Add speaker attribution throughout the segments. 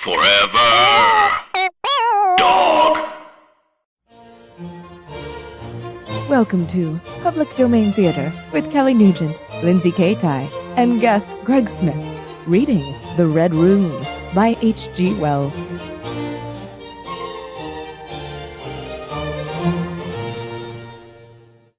Speaker 1: Forever. Dog.
Speaker 2: Welcome to Public Domain Theater with Kelly Nugent, Lindsay Kaitai, and guest Greg Smith, reading The Red Room by H.G. Wells.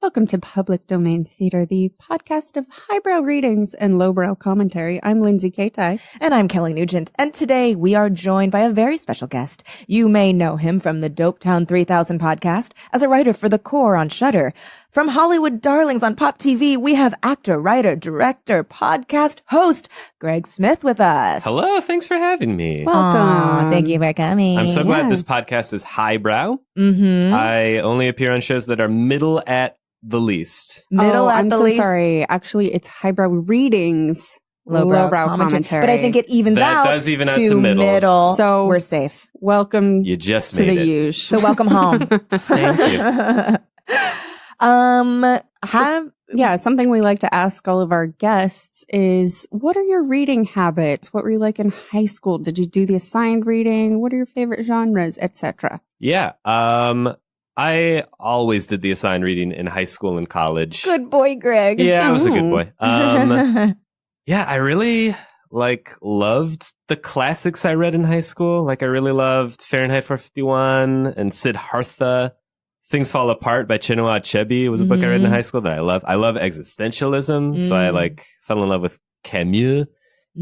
Speaker 3: Welcome to Public Domain Theater, the podcast of highbrow readings and lowbrow commentary. I'm Lindsay Kaitai.
Speaker 2: And I'm Kelly Nugent, and today we are joined by a very special guest. You may know him from the Dopetown 3000 podcast as a writer for The Core on Shudder. From Hollywood Darlings on Pop TV, we have actor, writer, director, podcast host, Greg Smith with us.
Speaker 4: Hello, thanks for having me.
Speaker 3: Welcome.
Speaker 2: Thank you for coming.
Speaker 4: I'm so glad this
Speaker 3: Yes.
Speaker 4: podcast is highbrow.
Speaker 2: Mm-hmm.
Speaker 4: I only appear on shows that are middle at the least.
Speaker 2: Middle at
Speaker 3: I'm
Speaker 2: the
Speaker 3: so
Speaker 2: least.
Speaker 3: sorry. Actually, it's highbrow readings, lowbrow commentary.
Speaker 2: But I think it evens
Speaker 4: That
Speaker 2: out
Speaker 4: does even out
Speaker 2: to
Speaker 4: to middle.
Speaker 3: So-
Speaker 2: we're safe.
Speaker 3: Welcome
Speaker 4: You just
Speaker 3: to
Speaker 4: made
Speaker 3: the
Speaker 4: it.
Speaker 3: huge.
Speaker 2: So welcome home.
Speaker 4: Thank you.
Speaker 3: Yeah, something we like to ask all of our guests is, what are your reading habits? What were you like in high school? Did you do the assigned reading? What are your favorite genres, etc.?
Speaker 4: Yeah. I always did the assigned reading in high school and college.
Speaker 2: Good boy, Greg.
Speaker 4: Yeah, I was a good
Speaker 3: Ooh.
Speaker 4: boy. Yeah, I really loved the classics I read in high school. Like I really loved Fahrenheit 451 and Siddhartha. Things Fall Apart by Chinua Achebe was a book I read in
Speaker 2: Mhm.
Speaker 4: high school that I love. I love existentialism, so I fell in love with Camus.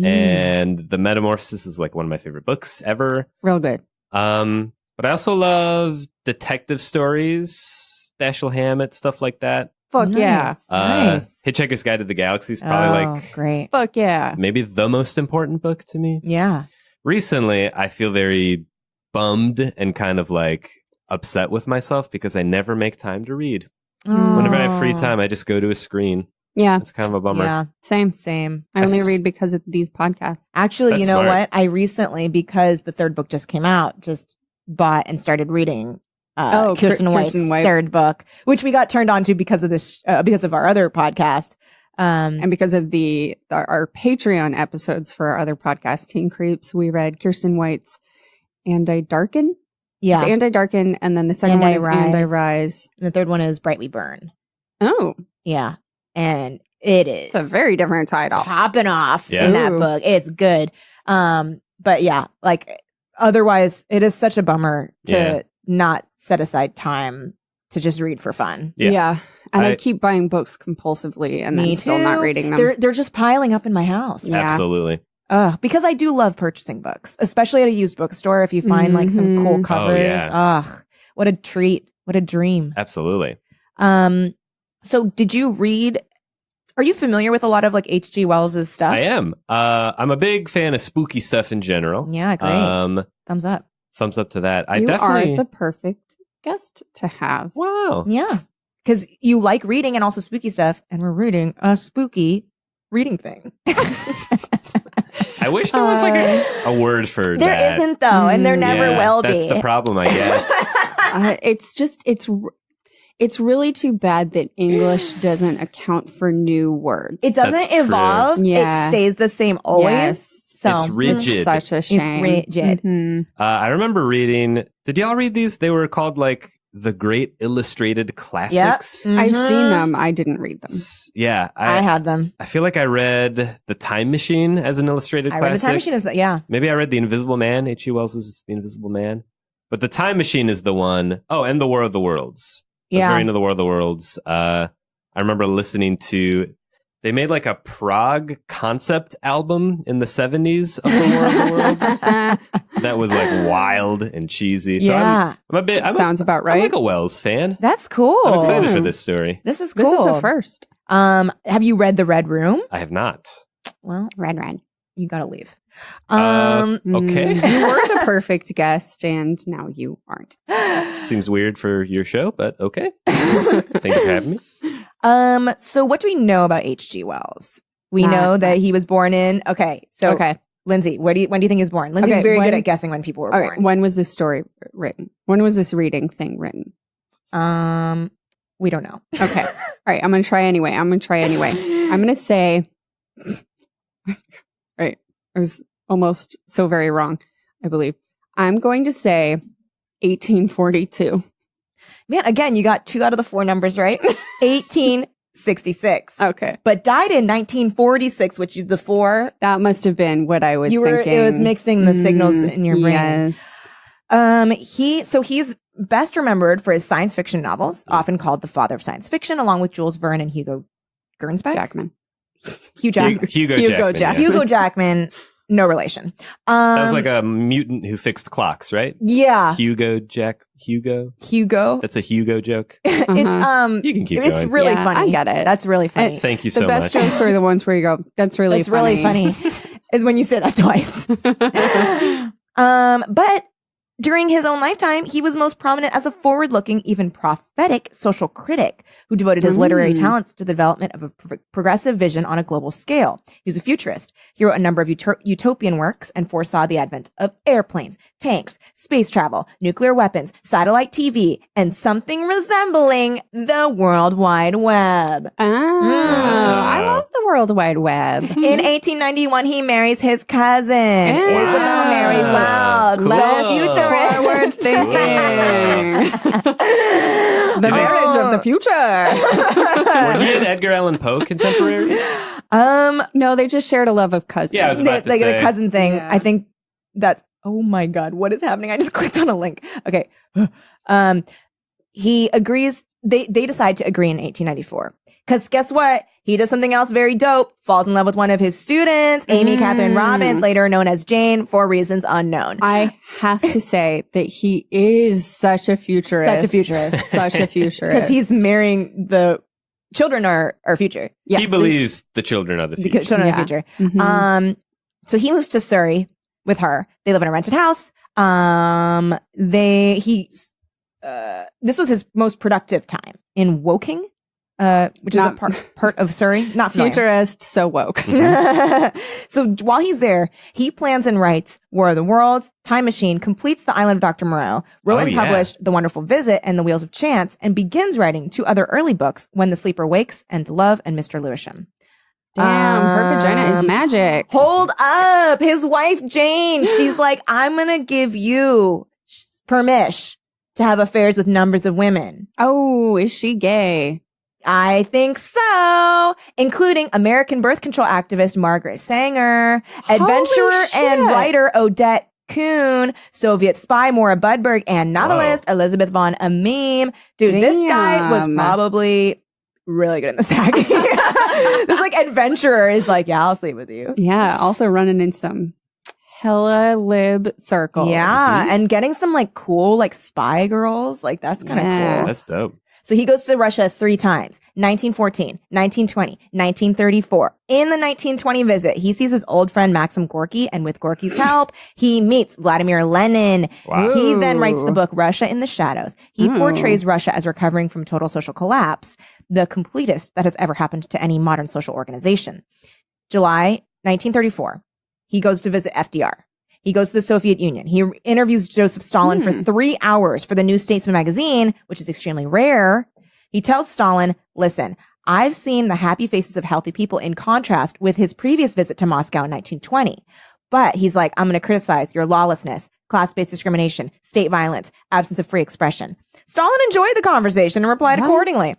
Speaker 4: And The Metamorphosis is like one of my favorite books ever.
Speaker 3: Real good.
Speaker 4: But I also love detective stories, Dashiell Hammett, stuff like that.
Speaker 3: Fuck yeah.
Speaker 2: Nice.
Speaker 4: Hitchhiker's Guide to the Galaxy is probably like
Speaker 2: great.
Speaker 3: Fuck yeah.
Speaker 4: maybe the most important book to me.
Speaker 2: Yeah.
Speaker 4: Recently, I feel very bummed and kind of like upset with myself because I never make time to read. Whenever I have free time, I just go to a screen.
Speaker 3: Yeah,
Speaker 4: It's kind of a bummer.
Speaker 2: Yeah,
Speaker 3: same. I only read because of these podcasts.
Speaker 2: actually,
Speaker 4: That's
Speaker 2: you know
Speaker 4: smart.
Speaker 2: what? I recently, because the third book just came out, just bought and started reading Kirsten White's
Speaker 3: Kirsten White.
Speaker 2: third book, which we got turned on to because of this, because of our other podcast.
Speaker 3: And because of our Patreon episodes for our other podcast, Teen Creeps, we read Kirsten White's Anti-Darken.
Speaker 2: Yeah,
Speaker 3: It's Anti-Darken, and then the second one is Anti-Rise.
Speaker 2: and the third one is Bright We Burn.
Speaker 3: Oh,
Speaker 2: Yeah, and it is
Speaker 3: it's a very different title.
Speaker 2: popping off
Speaker 4: Yeah.
Speaker 2: in that
Speaker 3: Ooh.
Speaker 2: book. It's good. But yeah, like otherwise, it is such a bummer to
Speaker 4: Yeah.
Speaker 2: not set aside time to just read for fun.
Speaker 4: Yeah.
Speaker 3: And I
Speaker 4: I-
Speaker 3: keep buying books compulsively and
Speaker 2: Me
Speaker 3: then still not
Speaker 2: too.
Speaker 3: reading them.
Speaker 2: They're just piling up in my house.
Speaker 3: Yeah.
Speaker 4: Absolutely.
Speaker 2: Because I do love purchasing books, especially at a used bookstore. If you find like some cool
Speaker 3: Mhm.
Speaker 2: covers,
Speaker 4: yeah.
Speaker 2: what a treat! What a dream.
Speaker 4: Absolutely.
Speaker 2: So did you read? Are you familiar with a lot of like H.G. Wells's stuff?
Speaker 4: I am. I'm a big fan of spooky stuff in general.
Speaker 2: Yeah, great. Thumbs up.
Speaker 4: Thumbs up to that. I
Speaker 3: you
Speaker 4: definitely.
Speaker 3: are the perfect guest to have.
Speaker 4: Wow.
Speaker 2: Yeah, because you like reading and also spooky stuff, and we're reading a spooky reading thing.
Speaker 4: I wish there was like a word for
Speaker 2: There
Speaker 4: that.
Speaker 2: isn't though, and there never
Speaker 4: Yeah,
Speaker 2: will
Speaker 4: that's
Speaker 2: be.
Speaker 4: the problem, I guess.
Speaker 3: It's really too bad that English doesn't account for new words.
Speaker 2: It doesn't
Speaker 4: That's true.
Speaker 2: evolve.
Speaker 3: Yeah.
Speaker 2: It stays the same always.
Speaker 3: Yes.
Speaker 2: So
Speaker 4: It's rigid.
Speaker 3: Such a shame.
Speaker 2: rigid.
Speaker 3: Mhm.
Speaker 4: I remember reading. Did y'all read these? They were called like the Great Illustrated Classics.
Speaker 3: I've
Speaker 2: Mhm.
Speaker 3: seen them. I didn't read them.
Speaker 4: Yeah,
Speaker 2: I had them.
Speaker 4: I feel like I read The Time Machine as an illustrated
Speaker 2: I
Speaker 4: classic.
Speaker 2: read the Time Machine. Yeah.
Speaker 4: Maybe I read The Invisible Man. H.G. Wells's The Invisible Man. But The Time Machine is the one. Oh, and The War of the Worlds.
Speaker 2: Yeah.
Speaker 4: Variant of The War of the Worlds. I remember listening to. They made like a prog concept album in the 70s of The War of the Worlds. That was like wild and cheesy. So
Speaker 2: Yeah.
Speaker 3: Sounds about
Speaker 4: I'm
Speaker 3: right.
Speaker 4: like a Wells fan.
Speaker 2: That's cool.
Speaker 4: I'm excited for this story.
Speaker 2: This is cool.
Speaker 3: This is a first.
Speaker 2: Have you read The Red Room?
Speaker 4: I have not.
Speaker 2: Well,
Speaker 3: Red.
Speaker 2: you gotta leave.
Speaker 4: Okay.
Speaker 3: You were the perfect guest, and now you aren't.
Speaker 4: Seems weird for your show, but okay. Thank you for having me.
Speaker 2: So what do we know about H.G. Wells? We know that he was born in. Okay. So
Speaker 3: Okay.
Speaker 2: Lindsay, when do you think he was born? Lindsay's
Speaker 3: Okay,
Speaker 2: very good
Speaker 3: when-
Speaker 2: at guessing when people were
Speaker 3: Okay,
Speaker 2: born.
Speaker 3: when was this story written? When was this reading thing written?
Speaker 2: We don't know.
Speaker 3: Okay. All right. I'm going to try anyway. I'm going to say, right. I was almost so very wrong. I believe. I'm going to say 1842.
Speaker 2: Man, again, you got 2 out of the 4 numbers right. 1866.
Speaker 3: Okay.
Speaker 2: But died in 1946, which is the 4.
Speaker 3: That must have been what I was thinking.
Speaker 2: It was mixing the signals in your brain.
Speaker 3: Yes.
Speaker 2: He's best remembered for his science fiction novels, often called the father of science fiction, along with Jules Verne and Hugo Gernsback.
Speaker 3: Jackman.
Speaker 2: Hugo Jackman.
Speaker 4: Hugo Jackman.
Speaker 2: Hugo Jackman, no relation.
Speaker 4: That was like a mutant who fixed clocks, right?
Speaker 2: Yeah.
Speaker 4: Hugo.
Speaker 2: Hugo.
Speaker 4: That's a Hugo joke.
Speaker 2: It's
Speaker 4: You can keep
Speaker 2: it's
Speaker 4: going.
Speaker 2: really
Speaker 3: Yeah,
Speaker 2: funny.
Speaker 3: I get it.
Speaker 2: That's really funny.
Speaker 4: Thank you
Speaker 3: The
Speaker 4: so
Speaker 3: best
Speaker 4: much.
Speaker 3: jokes are the ones where you go, that's really
Speaker 2: It's
Speaker 3: funny.
Speaker 2: really funny. Is when you say that twice. But during his own lifetime, he was most prominent as a forward-looking, even prophetic social critic who devoted his literary talents to the development of a progressive vision on a global scale. He was a futurist. He wrote a number of utopian works and foresaw the advent of airplanes, tanks, space travel, nuclear weapons, satellite TV, and something resembling the World Wide Web.
Speaker 3: I love the World Wide Web.
Speaker 2: In 1891, he marries his cousin, Isabel Mary Wells.
Speaker 4: Cool.
Speaker 2: Less
Speaker 3: Forward thinking. The marriage of the future.
Speaker 4: Were he and Edgar Allan Poe contemporaries?
Speaker 3: No, they just shared a love of cousins.
Speaker 4: Yeah, I was about to
Speaker 2: like
Speaker 4: say.
Speaker 2: the cousin thing.
Speaker 3: Yeah.
Speaker 2: I think that's. Oh my God, what is happening? I just clicked on a link. Okay. He agrees. They decide to agree in 1894. Because guess what? He does something else very dope. Falls in love with one of his students, Amy Catherine Robbins, later known as Jane, for reasons unknown.
Speaker 3: I have to say that he is such a futurist.
Speaker 2: Such a futurist.
Speaker 3: Such a futurist.
Speaker 2: Because he's marrying the children are future.
Speaker 3: Yeah.
Speaker 4: He believes the children are the
Speaker 2: The
Speaker 4: future.
Speaker 2: children are
Speaker 3: Yeah.
Speaker 2: future.
Speaker 3: Mhm.
Speaker 2: So he moves to Surrey with her. They live in a rented house. This was his most productive time in Woking, which is a part of Surrey. Not familiar.
Speaker 3: Futurist, so woke.
Speaker 2: So while he's there, he plans and writes War of the Worlds, Time Machine, completes The Island of Dr. Moreau, wrote and published The Wonderful Visit and The Wheels of Chance, and begins writing 2 other early books, When the Sleeper Wakes and Love and Mr. Lewisham.
Speaker 3: Damn, her vagina is magic.
Speaker 2: Hold up. His wife, Jane, she's like, I'm going to give you permission to have affairs with numbers of women.
Speaker 3: Oh, is she gay?
Speaker 2: I think so, including American birth control activist Margaret Sanger, adventurer and writer Odette Kuhn, Soviet spy Maura Budberg, and novelist Elizabeth von Amim. Dude, this guy was probably really good in the sack. This like adventurer is like, yeah, I'll sleep with you.
Speaker 3: Yeah, also running in some hella lib circles.
Speaker 2: Yeah, and getting some like cool like spy girls, like that's kind of cool.
Speaker 4: That's dope.
Speaker 2: So he goes to Russia 3 times, 1914, 1920, 1934. In the 1920 visit, he sees his old friend Maxim Gorky, and with Gorky's help, he meets Vladimir Lenin.
Speaker 4: Wow.
Speaker 2: He then writes the book Russia in the Shadows. He portrays Russia as recovering from total social collapse, the completest that has ever happened to any modern social organization. July 1934, he goes to visit FDR. He goes to the Soviet Union. He interviews Joseph Stalin for 3 hours for the New Statesman magazine, which is extremely rare. He tells Stalin, listen, I've seen the happy faces of healthy people in contrast with his previous visit to Moscow in 1920. But he's like, I'm going to criticize your lawlessness, class-based discrimination, state violence, absence of free expression. Stalin enjoyed the conversation and replied accordingly.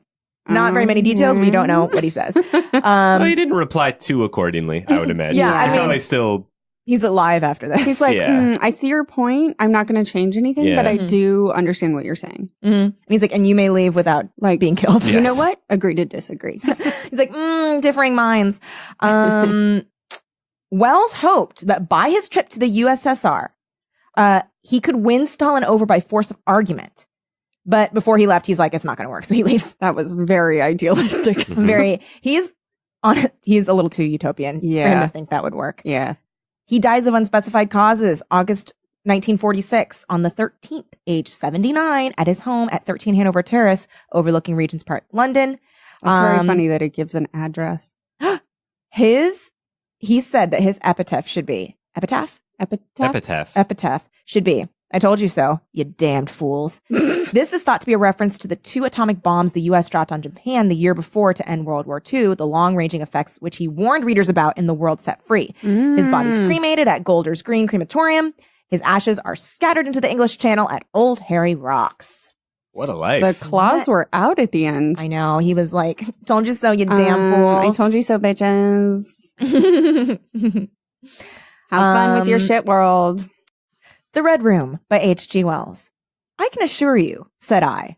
Speaker 2: Not very many details. We don't know what he says.
Speaker 4: Well, he didn't reply too accordingly, I would imagine.
Speaker 2: Yeah, I
Speaker 4: He
Speaker 2: mean-
Speaker 4: probably still...
Speaker 2: He's alive after this.
Speaker 3: He's like,
Speaker 4: Yeah.
Speaker 3: I see your point. I'm not going to change anything,
Speaker 4: Yeah.
Speaker 3: but I do understand what you're saying.
Speaker 2: And he's like, and you may leave without
Speaker 3: Like
Speaker 2: being killed.
Speaker 3: You
Speaker 4: Yes.
Speaker 3: know what? Agree to disagree.
Speaker 2: He's like, differing minds. Wells hoped that by his trip to the USSR, he could win Stalin over by force of argument. But before he left, he's like, it's not going to work. So he leaves.
Speaker 3: That was very idealistic.
Speaker 2: He's a little too utopian for him
Speaker 3: Yeah.
Speaker 2: to think that would work.
Speaker 3: Yeah.
Speaker 2: He dies of unspecified causes, August 1946, on the 13th, age 79, at his home at 13 Hanover Terrace, overlooking Regent's Park, London.
Speaker 3: That's very funny that it gives an address.
Speaker 2: He said that his epitaph should be, epitaph should be, I told you so, you damned fools. This is thought to be a reference to the 2 atomic bombs the U.S. dropped on Japan the year before to end World War II, the long-ranging effects which he warned readers about in The World Set Free. His body's cremated at Golders Green Crematorium His ashes are scattered into the English Channel at Old Harry Rocks.
Speaker 4: What a life.
Speaker 3: The claws were out at the end.
Speaker 2: I know. He was like, told you so, you damn fool.
Speaker 3: I told you so, bitches. Have fun with your shit world.
Speaker 2: The Red Room by H.G. Wells. I can assure you, said I,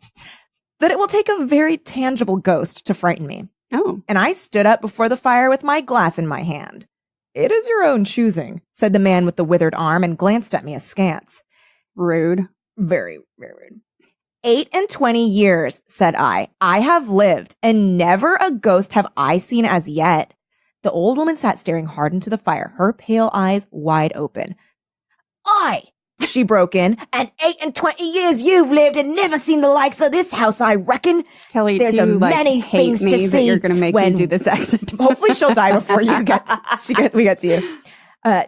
Speaker 2: that it will take a very tangible ghost to frighten me.
Speaker 3: Oh.
Speaker 2: And I stood up before the fire with my glass in my hand. It is your own choosing, said the man with the withered arm and glanced at me askance.
Speaker 3: Rude.
Speaker 2: Very, very rude. 28 years, said I have lived, and never a ghost have I seen as yet. The old woman sat staring hard into the fire, her pale eyes wide open. I, she broke in, and 28 years you've lived and never seen the likes of this house, I reckon.
Speaker 3: Kelly,
Speaker 2: There's
Speaker 3: do you,
Speaker 2: many
Speaker 3: hate
Speaker 2: things
Speaker 3: me
Speaker 2: to
Speaker 3: that
Speaker 2: see
Speaker 3: you're going to make
Speaker 2: when-
Speaker 3: me do this accent?
Speaker 2: Hopefully she'll die before we get to you.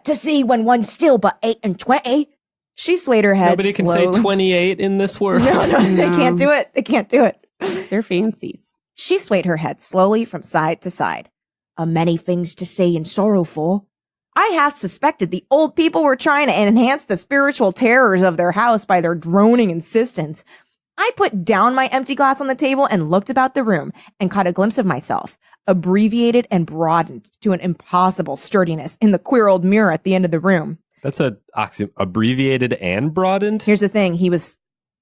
Speaker 2: To see when one's still but 28. She swayed her head
Speaker 4: Nobody can
Speaker 2: slowly.
Speaker 4: say 28 in this world.
Speaker 2: No, they can't do it. They can't do it.
Speaker 3: They're fancies.
Speaker 2: She swayed her head slowly from side to side. A many things to say and sorrow for. I half suspected the old people were trying to enhance the spiritual terrors of their house by their droning insistence. I put down my empty glass on the table and looked about the room and caught a glimpse of myself, abbreviated and broadened to an impossible sturdiness in the queer old mirror at the end of the room.
Speaker 4: That's a abbreviated and broadened.
Speaker 2: Here's the thing. He was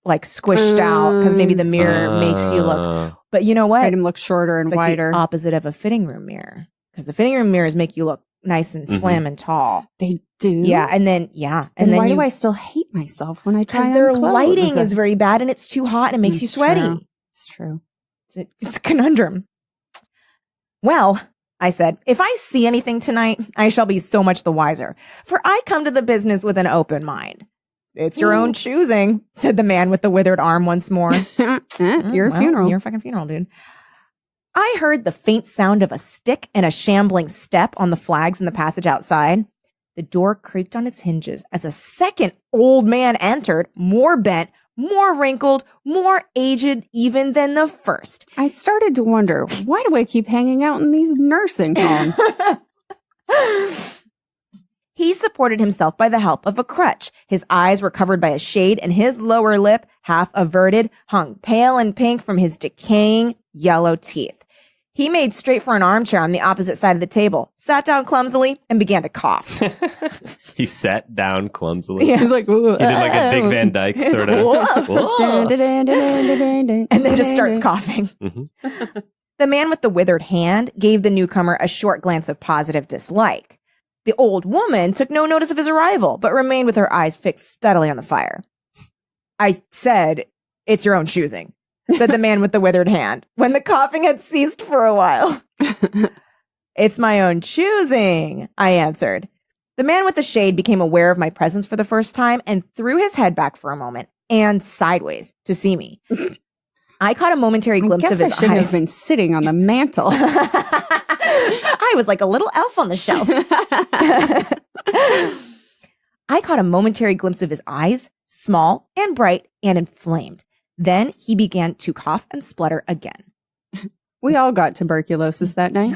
Speaker 2: like squished out because maybe the mirror makes you look. But you know what?
Speaker 3: Made him look shorter and
Speaker 2: It's like
Speaker 3: wider.
Speaker 2: the opposite of a fitting room mirror, because the fitting room mirrors make you look nice and slim and tall.
Speaker 3: They do?
Speaker 2: Yeah, and then
Speaker 3: And why do I still hate myself when I try
Speaker 2: because
Speaker 3: on
Speaker 2: their
Speaker 3: clothes?
Speaker 2: lighting is very bad and it's too hot and it makes you
Speaker 3: It's
Speaker 2: sweaty.
Speaker 3: true. It's true.
Speaker 2: It's a conundrum. Well, I said, if I see anything tonight, I shall be so much the wiser, for I come to the business with an open mind. It's your own choosing, said the man with the withered arm once more.
Speaker 3: Your
Speaker 2: Well,
Speaker 3: funeral.
Speaker 2: Your fucking funeral, dude. I heard the faint sound of a stick and a shambling step on the flags in the passage outside. The door creaked on its hinges as a second old man entered, more bent, more wrinkled, more aged even than the first.
Speaker 3: I started to wonder, why do I keep hanging out in these nursing homes?
Speaker 2: He supported himself by the help of a crutch. His eyes were covered by a shade, and his lower lip, half averted, hung pale and pink from his decaying yellow teeth. He made straight for an armchair on the opposite side of the table, sat down clumsily, and began to cough.
Speaker 4: He sat down clumsily.
Speaker 2: Yeah.
Speaker 3: He's like,
Speaker 4: He did like a Dick Van Dyke sort of.
Speaker 2: and then just starts coughing.
Speaker 4: Mhm.
Speaker 2: The man with the withered hand gave the newcomer a short glance of positive dislike. The old woman took no notice of his arrival, but remained with her eyes fixed steadily on the fire. I said, it's your own choosing, said the man with the withered hand, when the coughing had ceased for a while. It's my own choosing, I answered. The man with the shade became aware of my presence for the first time and threw his head back for a moment and sideways to see me. I caught a momentary glimpse of
Speaker 3: I
Speaker 2: his
Speaker 3: should
Speaker 2: eyes.
Speaker 3: have been sitting on the mantle.
Speaker 2: I was like a little elf on the shelf. I caught a momentary glimpse of his eyes, small and bright and inflamed. Then he began to cough and splutter again.
Speaker 3: We all got tuberculosis that night.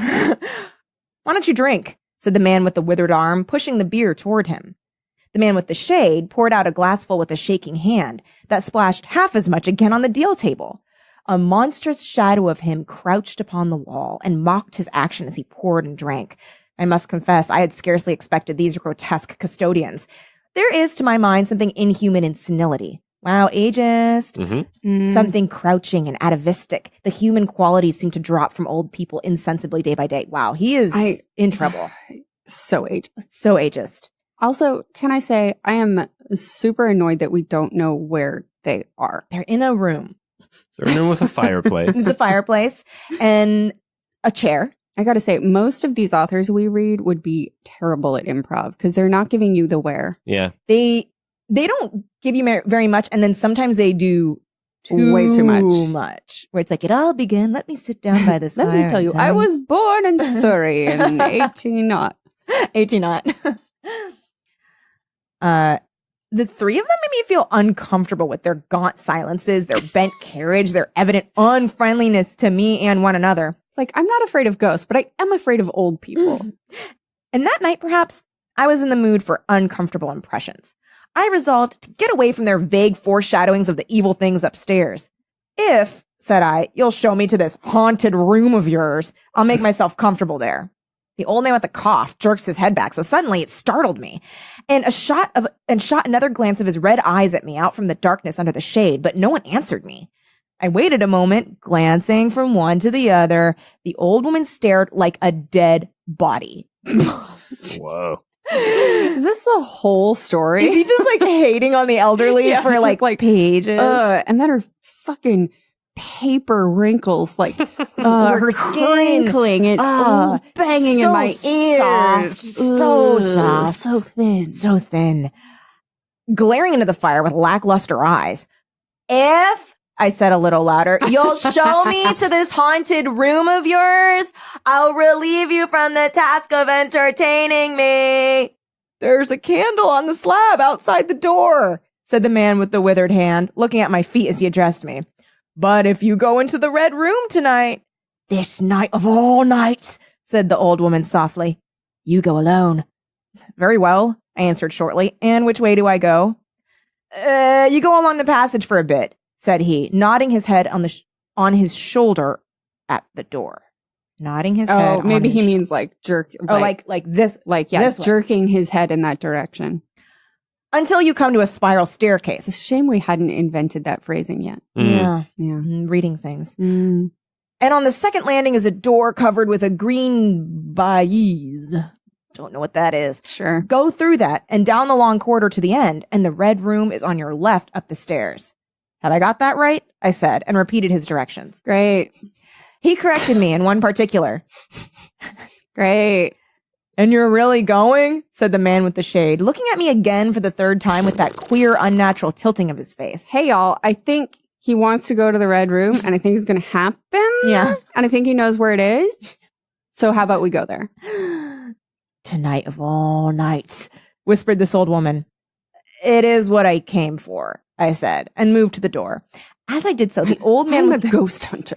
Speaker 2: Why don't you drink? Said the man with the withered arm, pushing the beer toward him. The man with the shade poured out a glassful with a shaking hand that splashed half as much again on the deal table. A monstrous shadow of him crouched upon the wall and mocked his action as he poured and drank. I must confess, I had scarcely expected these grotesque custodians. There is, to my mind, something inhuman in senility. Wow, ageist.
Speaker 4: Mhm.
Speaker 2: Something crouching and atavistic. The human qualities seem to drop from old people insensibly day by day. Wow, he is in trouble.
Speaker 3: So ageist.
Speaker 2: So ageist.
Speaker 3: Also, can I say, I am super annoyed that we don't know where they are.
Speaker 2: They're in a room.
Speaker 4: They're in a room with a
Speaker 2: There's
Speaker 4: fireplace.
Speaker 2: a fireplace and a chair.
Speaker 3: I got to say, most of these authors we read would be terrible at improv because they're not giving you the where.
Speaker 4: Yeah.
Speaker 2: They don't give you very much, and then sometimes they do
Speaker 3: Way too much.
Speaker 2: Where it's like, it all began. Let me sit down by this
Speaker 3: Let
Speaker 2: fire.
Speaker 3: me tell you,
Speaker 2: and
Speaker 3: I was born in Surrey in 18 not.
Speaker 2: 18 not. The three of them made me feel uncomfortable with their gaunt silences, their bent carriage, their evident unfriendliness to me and one another.
Speaker 3: Like, I'm not afraid of ghosts, but I am afraid of old people.
Speaker 2: And that night, perhaps, I was in the mood for uncomfortable impressions. I resolved to get away from their vague foreshadowings of the evil things upstairs. If, said I, you'll show me to this haunted room of yours, I'll make myself comfortable there. The old man with the cough jerks his head back, so suddenly it startled me, and shot another glance of his red eyes at me out from the darkness under the shade, but no one answered me. I waited a moment, glancing from one to the other. The old woman stared like a dead body.
Speaker 4: Whoa.
Speaker 3: Is this the whole story?
Speaker 2: Is he just like hating on the elderly
Speaker 3: Yeah,
Speaker 2: for
Speaker 3: just
Speaker 2: like pages?
Speaker 3: And then her fucking paper wrinkles, like
Speaker 2: her skin
Speaker 3: crinkling and banging in my ears.
Speaker 2: Soft, so soft,
Speaker 3: so thin.
Speaker 2: so thin. Glaring into the fire with lackluster eyes. If, I said a little louder, you'll show me to this haunted room of yours, I'll relieve you from the task of entertaining me. There's a candle on the slab outside the door, said the man with the withered hand, looking at my feet as he addressed me. But if you go into the red room tonight, this night of all nights, said the old woman softly, you go alone. Very well, I answered shortly. And which way do I go? You go along the passage for a bit, said he, nodding his head on his shoulder at the door. Nodding his head.
Speaker 3: Oh, maybe he means like jerk.
Speaker 2: Like this.
Speaker 3: Like, yeah,
Speaker 2: this
Speaker 3: jerking his head in that direction.
Speaker 2: Until you come to a spiral
Speaker 3: It's a
Speaker 2: staircase.
Speaker 3: shame we hadn't invented that phrasing yet.
Speaker 2: Yeah.
Speaker 3: Yeah.
Speaker 2: Reading things.
Speaker 3: Mm.
Speaker 2: And on the second landing is a door covered with a green baize. Don't know what that is.
Speaker 3: Sure.
Speaker 2: Go through that and down the long corridor to the end, and the red room is on your left up the stairs. Have I got that right? I said, and repeated his directions.
Speaker 3: Great.
Speaker 2: He corrected me in one particular.
Speaker 3: Great.
Speaker 2: And you're really going? Said the man with the shade, looking at me again for the third time with that queer, unnatural tilting of his face.
Speaker 3: Hey, y'all. I think he wants to go to the red room, and I think it's going to happen.
Speaker 2: Yeah.
Speaker 3: And I think he knows where it is. So how about we go there?
Speaker 2: Tonight of all nights, whispered this old woman. It is what I came for, I said, and moved to the door. As I did so, the old man
Speaker 3: I'm
Speaker 2: with
Speaker 3: a ghost hunter.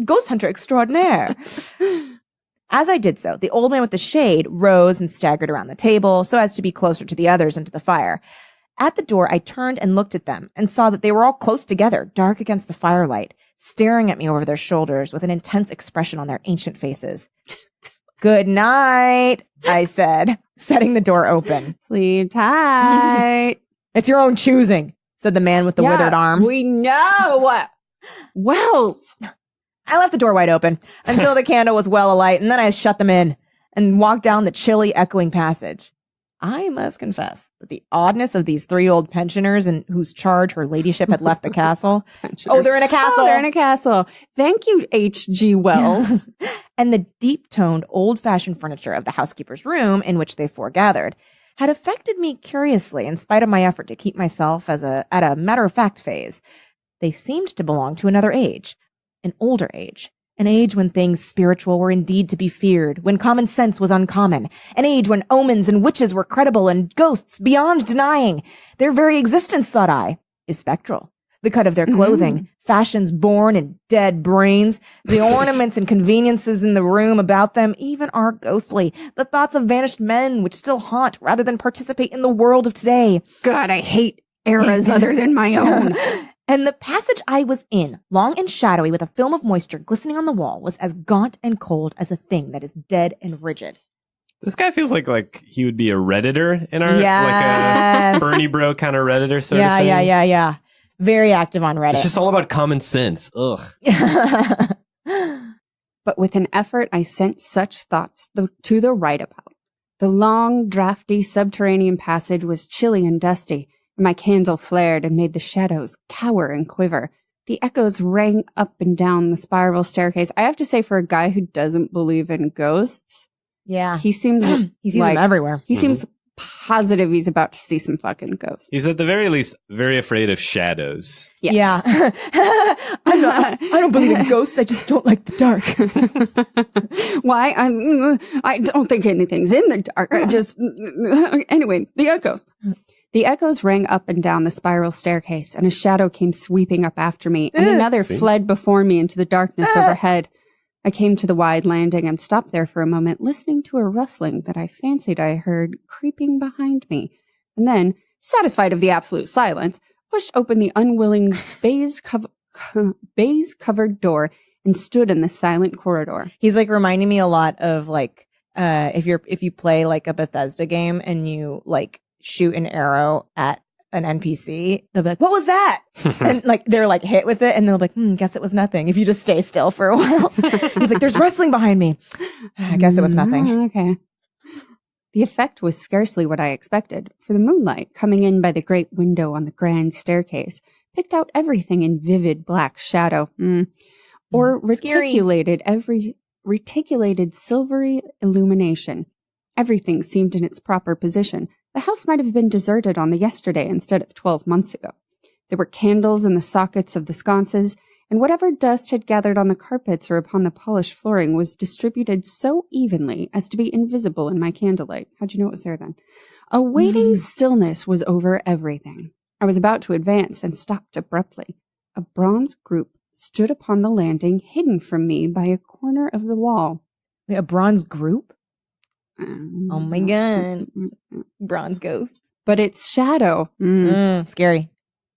Speaker 2: ghost hunter extraordinaire. As I did so, the old man with the shade rose and staggered around the table so as to be closer to the others and to the fire. At the door, I turned and looked at them and saw that they were all close together, dark against the firelight, staring at me over their shoulders with an intense expression on their ancient faces. Good night, I said, setting the door open.
Speaker 3: Sleep tight.
Speaker 2: It's your own choosing, said the man with the withered arm.
Speaker 3: We know. Wells.
Speaker 2: I left the door wide open until the candle was well alight, and then I shut them in and walked down the chilly, echoing passage. I must confess that the oddness of these three old pensioners in whose charge her ladyship had left the castle. Oh, they're in a castle.
Speaker 3: Oh, they're in a castle. Thank you, H.G. Wells.
Speaker 2: And the deep-toned, old-fashioned furniture of the housekeeper's room in which they foregathered had affected me curiously in spite of my effort to keep myself at a matter-of-fact phase. They seemed to belong to another age. An older age, an age when things spiritual were indeed to be feared, when common sense was uncommon, an age when omens and witches were credible and ghosts beyond denying. Their very existence, thought I, is spectral. The cut of their clothing, fashions born in dead brains, the ornaments and conveniences in the room about them even are ghostly, the thoughts of vanished men which still haunt rather than participate in the world of today.
Speaker 3: God, I hate eras other than my own.
Speaker 2: And the passage I was in, long and shadowy with a film of moisture glistening on the wall, was as gaunt and cold as a thing that is dead and rigid.
Speaker 4: This guy feels like he would be a Redditor in our,
Speaker 2: Yes.
Speaker 4: like a Bernie Bro kind of Redditor sort of thing.
Speaker 2: Yeah. Very active on Reddit.
Speaker 4: It's just all about common sense. Ugh.
Speaker 3: But with an effort, I sent such thoughts to the right about. The long, drafty subterranean passage was chilly and dusty. My candle flared and made the shadows cower and quiver. The echoes rang up and down the spiral staircase. I have to say, for a guy who doesn't believe in ghosts,
Speaker 2: Yeah.
Speaker 3: he seems
Speaker 2: He sees them everywhere.
Speaker 3: He seems positive he's about to see some fucking ghosts.
Speaker 4: He's at the very least very afraid of shadows.
Speaker 3: Yes.
Speaker 2: Yeah. I don't believe in ghosts. I just don't like the dark.
Speaker 3: Why? I don't think anything's in the dark. I just, anyway, the echoes. The echoes rang up and down the spiral staircase, and a shadow came sweeping up after me, and another fled before me into the darkness overhead. I came to the wide landing and stopped there for a moment, listening to a rustling that I fancied I heard creeping behind me. And then, satisfied of the absolute silence, pushed open the unwilling baize-covered door and stood in the silent corridor.
Speaker 2: He's like reminding me a lot of like if you play like a Bethesda game and you like shoot an arrow at an NPC, they'll be like, "What was that?" And like they're like hit with it, and they'll be like, "Guess it was nothing." If you just stay still for a while, he's like, "There's rustling behind me." I guess it was nothing.
Speaker 3: Okay. The effect was scarcely what I expected, for the moonlight coming in by the great window on the grand staircase picked out everything in vivid black shadow, or reticulated silvery illumination. Everything seemed in its proper position. The house might have been deserted on the yesterday instead of 12 months ago. There were candles in the sockets of the sconces, and whatever dust had gathered on the carpets or upon the polished flooring was distributed so evenly as to be invisible in my candlelight. How'd you know it was there then? A waiting stillness was over everything. I was about to advance and stopped abruptly. A bronze group stood upon the landing, hidden from me by a corner of the wall.
Speaker 2: Wait, a bronze group? Oh my god. Bronze ghosts.
Speaker 3: But its shadow
Speaker 2: Scary.